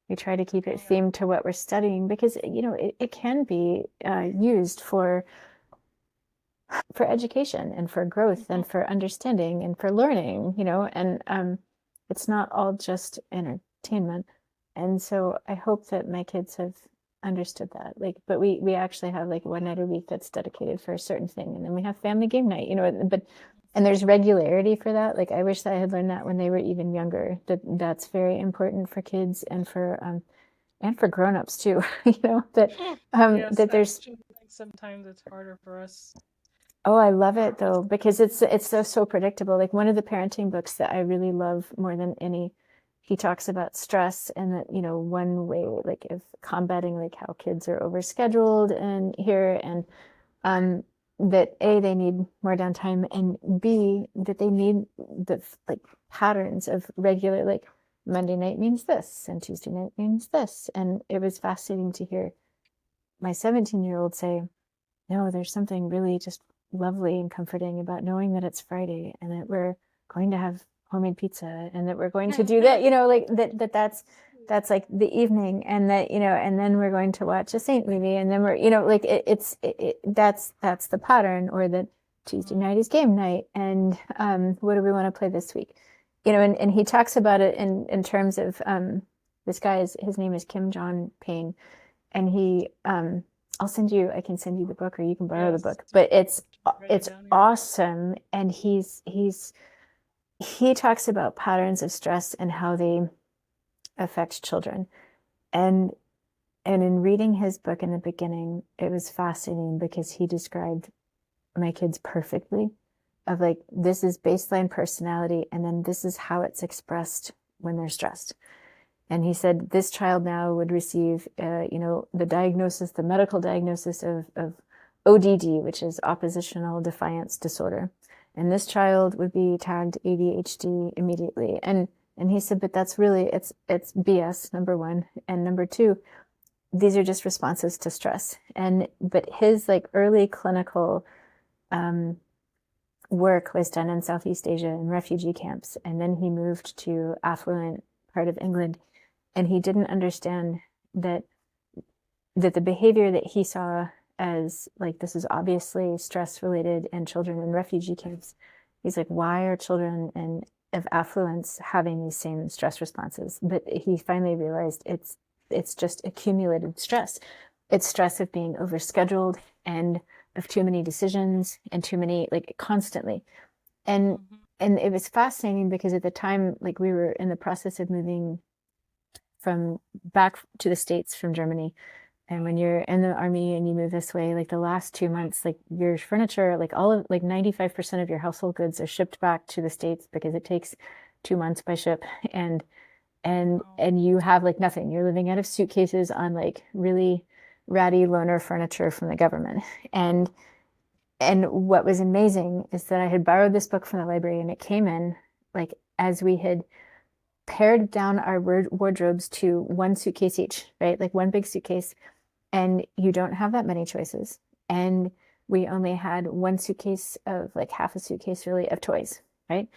We try to keep it yeah, themed to what we're studying because, it can be used for education and for growth and for understanding and for learning, and it's not all just entertainment. And so I hope that my kids have understood that. Like, but we actually have like one night a week that's dedicated for a certain thing, and then we have family game night, but and there's regularity for that. Like I wish that I had learned that when they were even younger. That's very important for kids and for grown-ups too. yes, That I there's, actually think sometimes it's harder for us. oh, I love it Us though, because it's so predictable. Like one of the parenting books that I really love more than any, he talks about stress, and that, one way like of combating like how kids are overscheduled and here, and um that A, they need more downtime, and B, that they need the like patterns of regular, like Monday night means this and Tuesday night means this. And it was fascinating to hear my 17-year-old say, no, there's something really just lovely and comforting about knowing that it's Friday and that we're going to have homemade pizza and that we're going to do that, like that's like the evening, and that, and then we're going to watch a Saint movie, and then we're, like that's the pattern. Or that Tuesday night is game night, and what do we want to play this week? And he talks about it in terms of this guy his name is Kim John Payne, and I can send you the book, or you can borrow the Yes, book, but write it it's down here. awesome. And he talks about patterns of stress and how they affect children. And in reading his book in the beginning, it was fascinating because he described my kids perfectly, of like, this is baseline personality, and then this is how it's expressed when they're stressed. And he said this child now would receive, the diagnosis, the medical diagnosis of ODD, which is oppositional defiance disorder. And this child would be tagged ADHD immediately. And he said, but that's really, it's BS, number one. And number two, these are just responses to stress. But his like early clinical work was done in Southeast Asia in refugee camps. And then he moved to affluent part of England. And he didn't understand that the behavior that he saw as like, this is obviously stress related in children in refugee camps. He's like, why are children of affluence having these same stress responses? But he finally realized it's just accumulated stress. It's stress of being overscheduled and of too many decisions and too many, like constantly. And it was fascinating because at the time, like we were in the process of moving from back to the States from Germany. And when you're in the army and you move this way, like the last 2 months, like your furniture, like all of like 95% of your household goods are shipped back to the States because it takes 2 months by ship. And you have like nothing. You're living out of suitcases on like really ratty loaner furniture from the government. And what was amazing is that I had borrowed this book from the library and it came in like as we had pared down our wardrobes to one suitcase each, right? Like one big suitcase. And you don't have that many choices. And we only had one suitcase of like half a suitcase really of toys, right?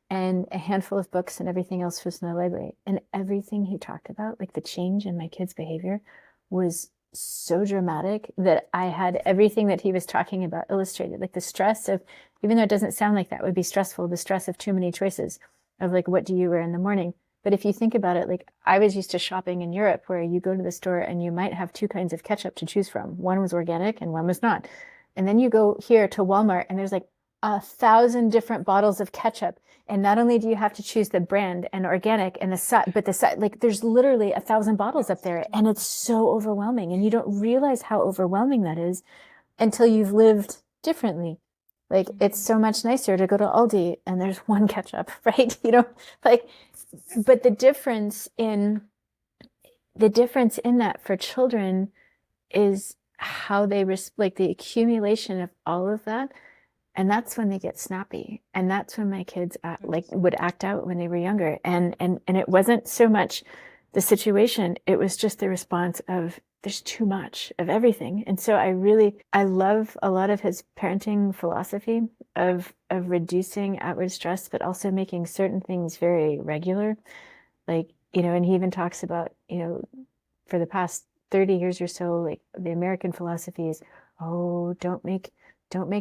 And a handful of books and everything else was in the library. And everything he talked about, like the change in my kids' behavior was so dramatic that I had everything that he was talking about illustrated, like the stress of, even though it doesn't sound like that would be stressful, the stress of too many choices of like, what do you wear in the morning? But if you think about it, like I was used to shopping in Europe where you go to the store and you might have two kinds of ketchup to choose from. One was organic and one was not. And then you go here to Walmart and there's like 1,000 different bottles of ketchup. And not only do you have to choose the brand and organic and the size, but the size, like there's literally 1,000 bottles up there and it's so overwhelming. And you don't realize how overwhelming that is until you've lived differently. Like it's so much nicer to go to Aldi and there's one ketchup, right? You know, like, but the difference in that for children is how they like the accumulation of all of that. And that's when they get snappy. And that's when my kids would act out when they were younger. And it wasn't so much the situation. It was just the response of there's too much of everything. And so I love a lot of his parenting philosophy of reducing outward stress, but also making certain things very regular. Like, you know, and he even talks about, you know, for the past 30 years or so, like the American philosophy is, oh, don't make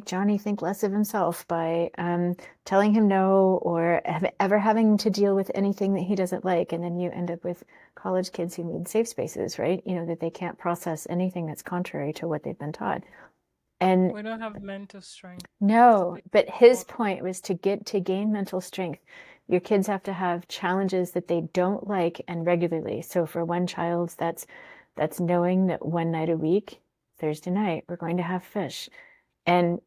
Johnny think less of himself by telling him no or ever having to deal with anything that he doesn't like. And then you end up with college kids who need safe spaces, right? You know, that they can't process anything that's contrary to what they've been taught. And we don't have mental strength. No, but his point was to gain mental strength. Your kids have to have challenges that they don't like and regularly. So for one child, that's knowing that one night a week, Thursday night, we're going to have fish. And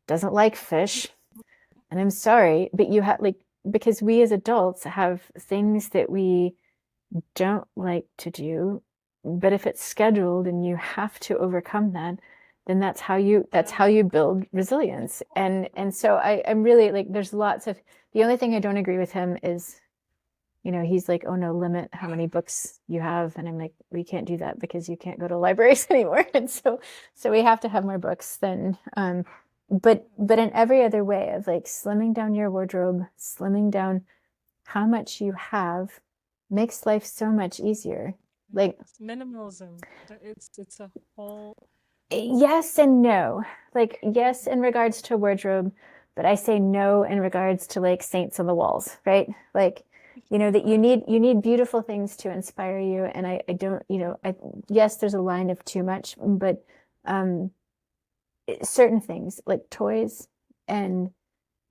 doesn't like fish. And I'm sorry, but you have like, because we as adults have things that we don't like to do, but if it's scheduled and you have to overcome that, then that's how you build resilience. And so I'm really like, there's lots of, the only thing I don't agree with him is, you know, he's like, oh no, limit how many books you have. And I'm like, we can't do that because you can't go to libraries anymore. And so we have to have more books than, but in every other way of like slimming down your wardrobe, slimming down how much you have makes life so much easier. Like minimalism. It's a whole. Yes and no. Like yes in regards to wardrobe, but I say no in regards to like saints on the walls, right? Like, you know, that you need beautiful things to inspire you. And I don't, you know, yes, there's a line of too much, but certain things like toys and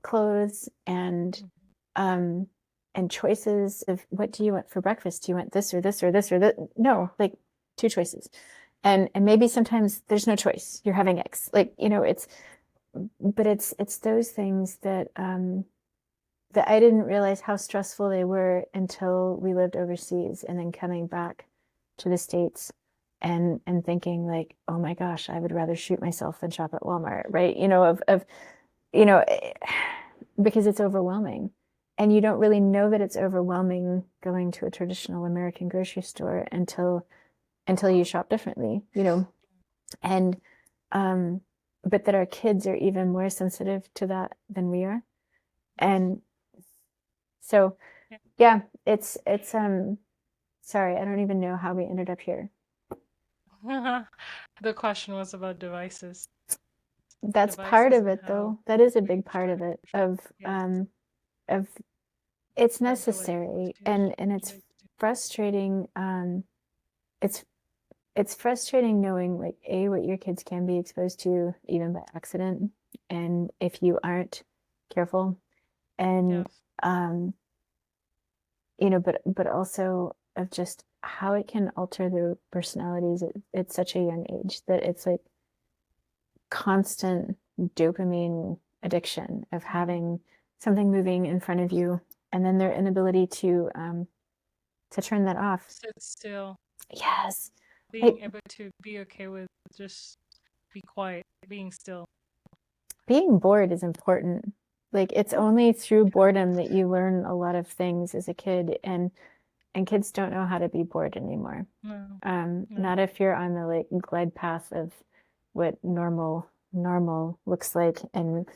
clothes and choices of what do you want for breakfast? Do you want this or this or this or that? No, like 2 choices. And maybe sometimes there's no choice. You're having X. Like, you know, it's those things that that I didn't realize how stressful they were until we lived overseas and then coming back to the States. and thinking like, oh my gosh, I would rather shoot myself than shop at Walmart, right? You know, because it's overwhelming. And you don't really know that it's overwhelming going to a traditional American grocery store until you shop differently, and but that our kids are even more sensitive to that than we are. And so yeah, it's sorry, I don't even know how we ended up here. Yeah. The question was about devices. That's part Devices of and it how though. That is a we big part try of to it yes, of it's regulate necessary and it's usage. frustrating. It's it's frustrating knowing like A, what your kids can be exposed to even by accident, and if you aren't careful, and Yes. um, but also of just how it can alter their personalities at such a young age that it's like constant dopamine addiction of having something moving in front of you, and then their inability to turn that off. Sit still. Yes, Being like able to be okay with just be quiet, being still. being bored is important. Like it's only through Yeah. boredom that you learn a lot of things as a kid, and kids don't know how to be bored anymore. No. No. Not if you're on the like glide path of what normal looks like, and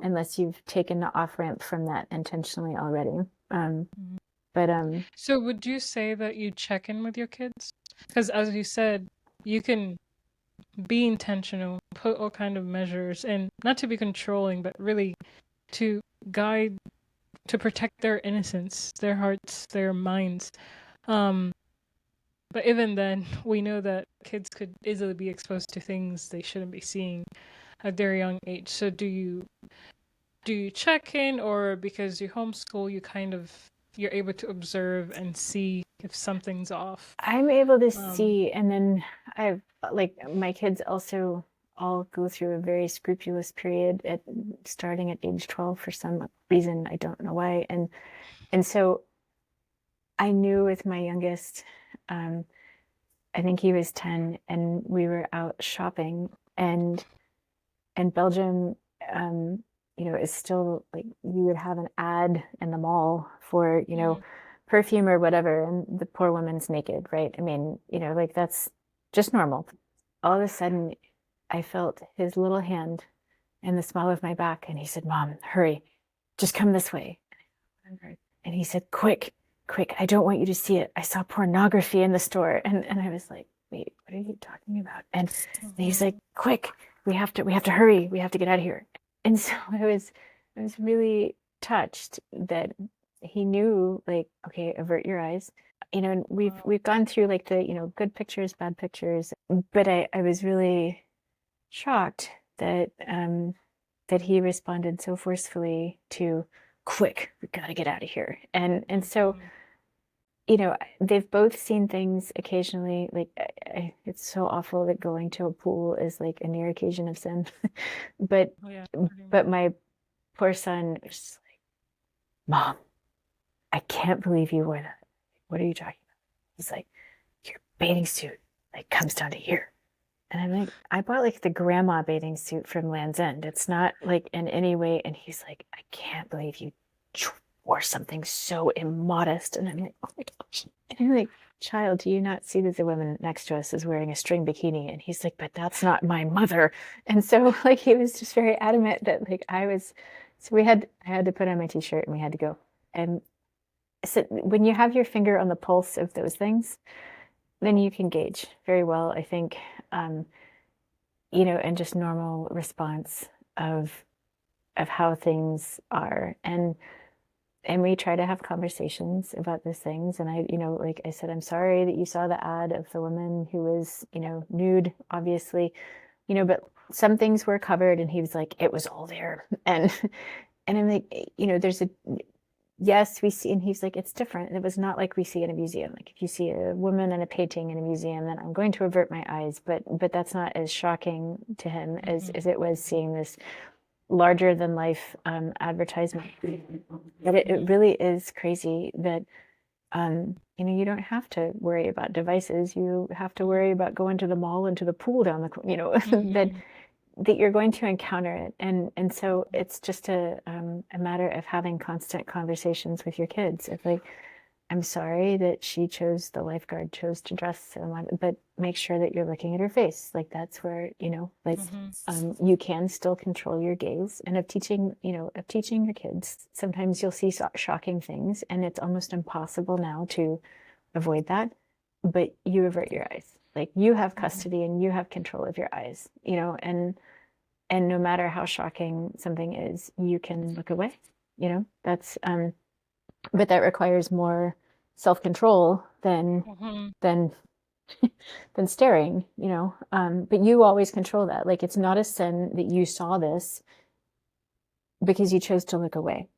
unless you've taken the off ramp from that intentionally already. Um, Mhm. but So would you say that you check in with your kids? Because as you said, you can be intentional, put all kind of measures, and not to be controlling, but really to guide, to protect their innocence, their hearts, their minds. Um, but even then, we know that kids could easily be exposed to things they shouldn't be seeing at their young age. So do you check in, or because you homeschool, you're able to observe and see if something's off? I'm able to Um, see, and then I've like my kids also all go through a very scrupulous period at starting at age 12 for some reason. I don't know why. And so I knew with my youngest, um, I think he was 10, and we were out shopping, and Belgium, um, is still like you would have an ad in the mall for, mm, perfume or whatever, and the poor woman's naked, right? I mean, like that's just normal. All of a sudden, I felt his little hand in the small of my back, and he said, "Mom, hurry, just come this way." And he said, "Quick, quick, I don't want you to see it. I saw pornography in the store." And I was like, "Wait, what are you talking about?" And he's mhm. like, "Quick, we have to hurry. We have to get out of here." And so I was really touched that he knew, like, okay, avert your eyes. And we've Wow. we've gone through like the, good pictures, bad pictures, but I was really shocked that he responded so forcefully to, quick, we got to get out of here. And so, Mhm. they've both seen things occasionally. Like it's so awful that going to a pool is like a near occasion of sin. but Oh yeah, pretty but much. my poor son was just like, "Mom, I can't believe you wore that. What are you talking about?" He's like, "Your bathing suit like comes down to here." And I'm like, "I bought like the grandma bathing suit from Land's End. It's not like in any way." And he's like, "I can't believe you wore something so immodest." And I'm like, "Oh my gosh." And I'm like, "Child, do you not see that the woman next to us is wearing a string bikini?" And he's like, "But that's not my mother." And so like he was just very adamant that like so I had to put on my t-shirt and we had to go. And so when you have your finger on the pulse of those things, then you can gauge very well, I think, um, and just normal response of how things are. And we try to have conversations about those things. And like I said, "I'm sorry that you saw the ad of the woman who was, nude, obviously, but some things were covered." And he was like, "It was all there." And I'm like, there's a yes, we see, and he's like, "It's different. It was not like we see in a museum. Like if you see a woman and a painting in a museum, then I'm going to avert my eyes." But that's not as shocking to him as Mhm. it was seeing this larger than life advertisement. But it Mhm. really is crazy that you don't have to worry about devices. You have to worry about going to the mall and to the pool down the, that Mm-hmm. you're going to encounter it. And so it's just a matter of having constant conversations with your kids. It's like, I'm sorry that the lifeguard chose to dress so much, but make sure that you're looking at her face. Like that's where, like Mm-hmm. you can still control your gaze. And of teaching your kids, sometimes you'll see shocking things and it's almost impossible now to avoid that, but you avert your eyes. Like you have custody and you have control of your eyes, and no matter how shocking something is, you can look away. That's but that requires more self-control Mm-hmm. than than staring, but you always control that. Like it's not a sin that you saw this because you chose to look away,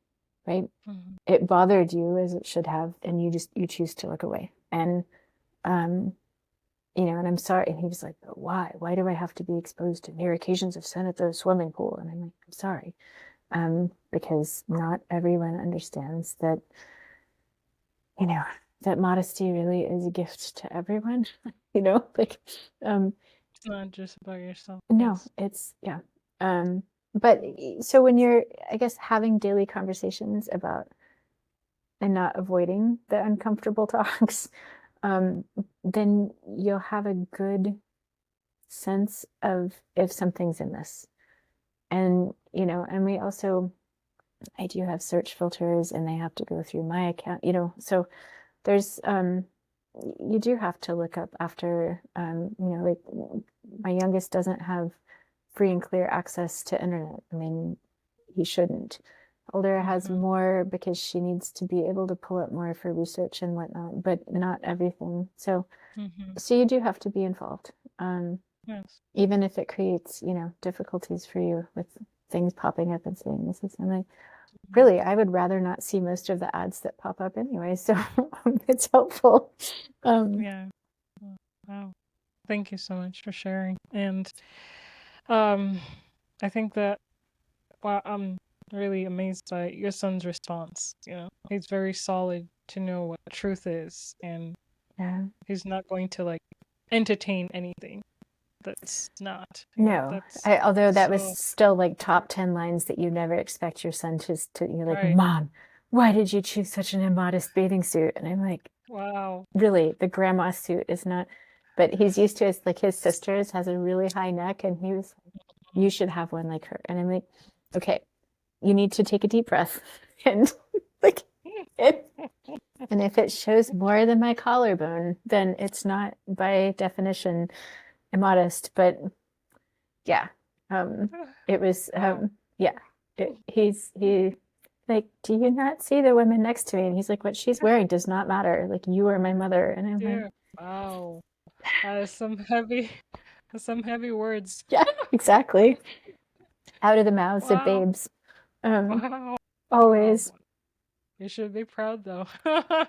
right? Mm-hmm. It bothered you as it should have, and you choose to look away. And um and I'm sorry. And he was like, but why do I have to be exposed to mere occasions of sin at the swimming pool? And I'm like, I'm sorry, because not everyone understands that you know, that modesty really is a gift to everyone, like, It's not just about yourself. no, Yes. it's, yeah. But so when you're, I guess, having daily conversations about and not avoiding the uncomfortable talks, um, then you'll have a good sense of if something's amiss. And, and I do have search filters and they have to go through my account, so there's you do have to look up after like my youngest doesn't have free and clear access to internet. I mean, he shouldn't. Older has Mm-hmm. more because she needs to be able to pull up more for research and whatnot, but not everything. Mm-hmm. So you do have to be involved, Yes. even if it creates difficulties for you with things popping up and saying this is something. Really, I would rather not see most of the ads that pop up anyway, so it's helpful. Yeah. Wow. Thank you so much for sharing. And um, I think that wow, I'm really amazed by your son's response. He's very solid to know what truth is, and Yeah. he's not going to like entertain anything that's not. No, That's although that was so still like top 10 lines that you never expect your son you're like, right. Mom, why did you choose such an immodest bathing suit? And I'm like, Wow. really, the grandma suit is not, but he's used to it. Like his sister's has a really high neck, and he was like, you should have one like her. And I'm like, okay, you need to take a deep breath. And like, it, and if it shows more than my collarbone, then it's not by definition immodest. But yeah, it was, Wow. yeah, he like, do you not see the women next to me? And he's like, what she's wearing does not matter. Like, you are my mother. And I'm like, Dear. Wow. That is some heavy, some heavy words. yeah, exactly. Out of the mouths of Wow. babes. Um, Wow. Wow. always. You should be proud though. I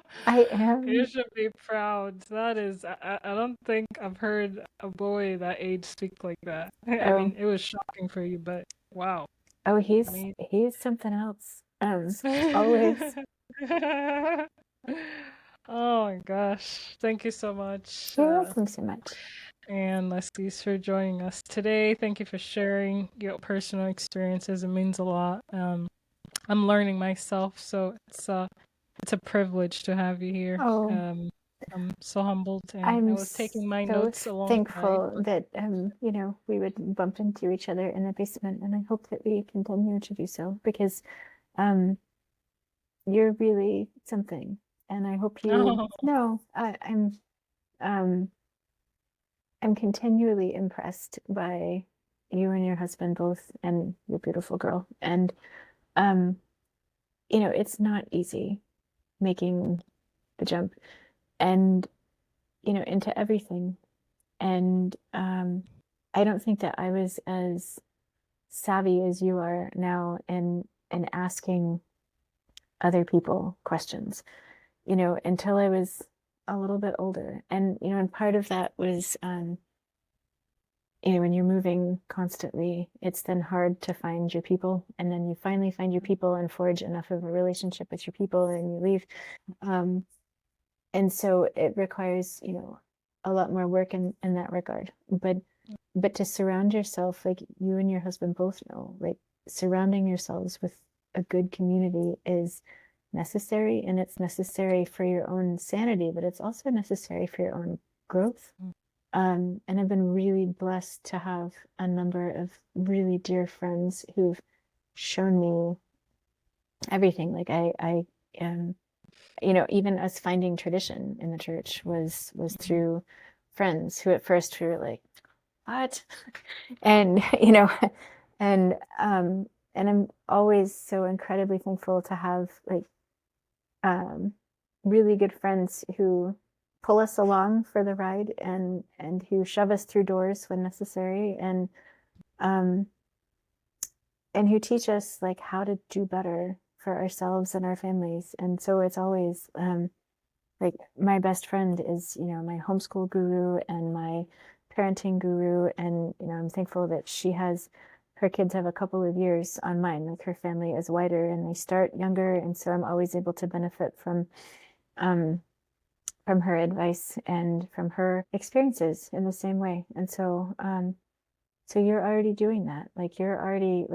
You am. should be proud. That is, I don't think I've heard a boy that age speak like that. I Oh, mean, it was shocking for you, but wow. oh, I mean, he's something else. Always. oh my gosh. Thank you so much. You're welcome so much. Anne Leskys for joining us today. Thank you for sharing your personal experiences. It means a lot. I'm learning myself, so it's a privilege to have you here. Oh, I'm so humbled, and I I'm was taking my so notes alongside. thankful that we would bump into each other in the basement, and I hope that we continue to do so because um you're really something. And I hope you Oh, know um I'm continually impressed by you and your husband both and your beautiful girl. And um it's not easy making the jump and into everything. And I don't think that I was as savvy as you are now in asking other people questions, until I was a little bit older. And part of that was, when you're moving constantly, it's then hard to find your people. And then you finally find your people and forge enough of a relationship with your people and you leave. Um, and so it requires, a lot more work in that regard. But to surround yourself, like you and your husband both know, like surrounding yourselves with a good community is necessary, and it's necessary for your own sanity, but it's also necessary for your own growth. And I've been really blessed to have a number of really dear friends who've shown me everything. Like I even us finding tradition in the church was through friends who at first we were like, what? And and and I'm always so incredibly thankful to have like really good friends who pull us along for the ride and who shove us through doors when necessary, um and who teach us like how to do better for ourselves and our families. And so it's always like my best friend is, my homeschool guru and my parenting guru. And, I'm thankful that her kids have a couple of years on mine. Like her family is wider and they start younger. And so I'm always able to benefit from her advice and from her experiences in the same way. And so you're already doing that. Like you're already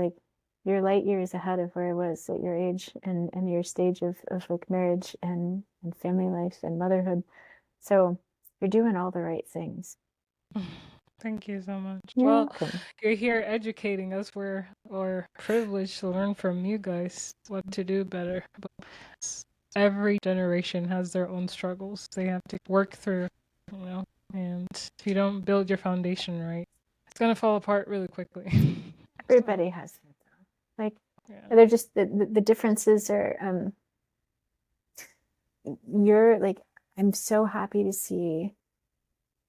you're light years ahead of where I was at your age and your stage of like marriage and family life and motherhood. So you're doing all the right things. Thank you so much. You're Well, welcome. you're here educating us. We're privileged to learn from you guys what to do better. But every generation has their own struggles they have to work through, and if you don't build your foundation right, it's gonna fall apart really quickly. Everybody has that though. Like Yeah. they're just the differences are you're like, I'm so happy to see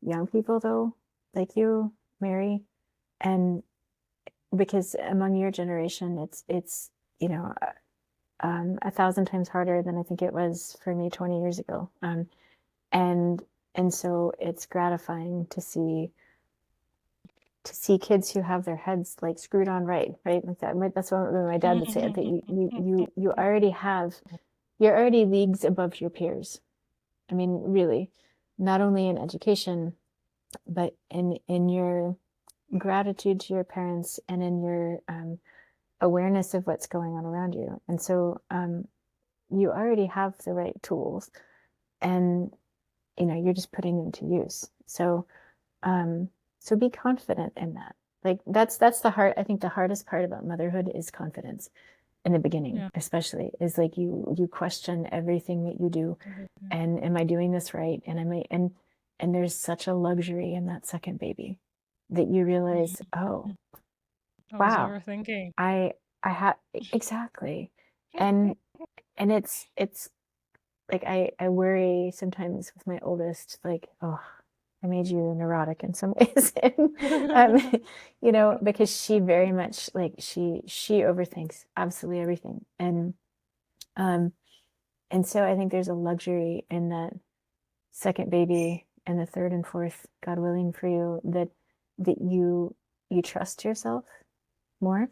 young people though, like you, Mary, and because among your generation it's 1,000 times harder than I think it was for me 20 years ago. And so it's gratifying to see kids who have their heads like screwed on right like that. That's what my dad would say, that you already you're already leagues above your peers. I mean, really, not only in education, but in your gratitude to your parents and in your awareness of what's going on around you. And so you already have the right tools, and you're just putting them to use. So so be confident in that. Like that's I think the hardest part about motherhood is confidence in the beginning. Yeah. Especially is like you question everything that you do. Mm-hmm. And am I doing this right? And there's such a luxury in that second baby that you realize, oh, wow, overthinking. I have exactly. And it's like I worry sometimes with my oldest, like, oh, I made you neurotic in some ways. Because she very much like she overthinks absolutely everything. And so I think there's a luxury in that second baby and the third and fourth, God willing, for you, that you trust yourself more.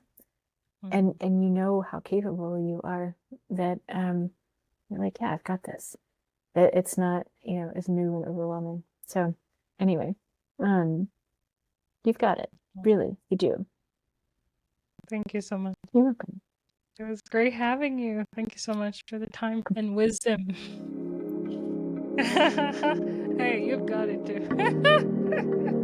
Mm-hmm. And you know how capable you are, that you're like, yeah, I've got this. That it's not, as new and overwhelming. So anyway, you've got it. Really, you do. Thank you so much. You're welcome. It was great having you. Thank you so much for the time and wisdom. Hey, you've got it too.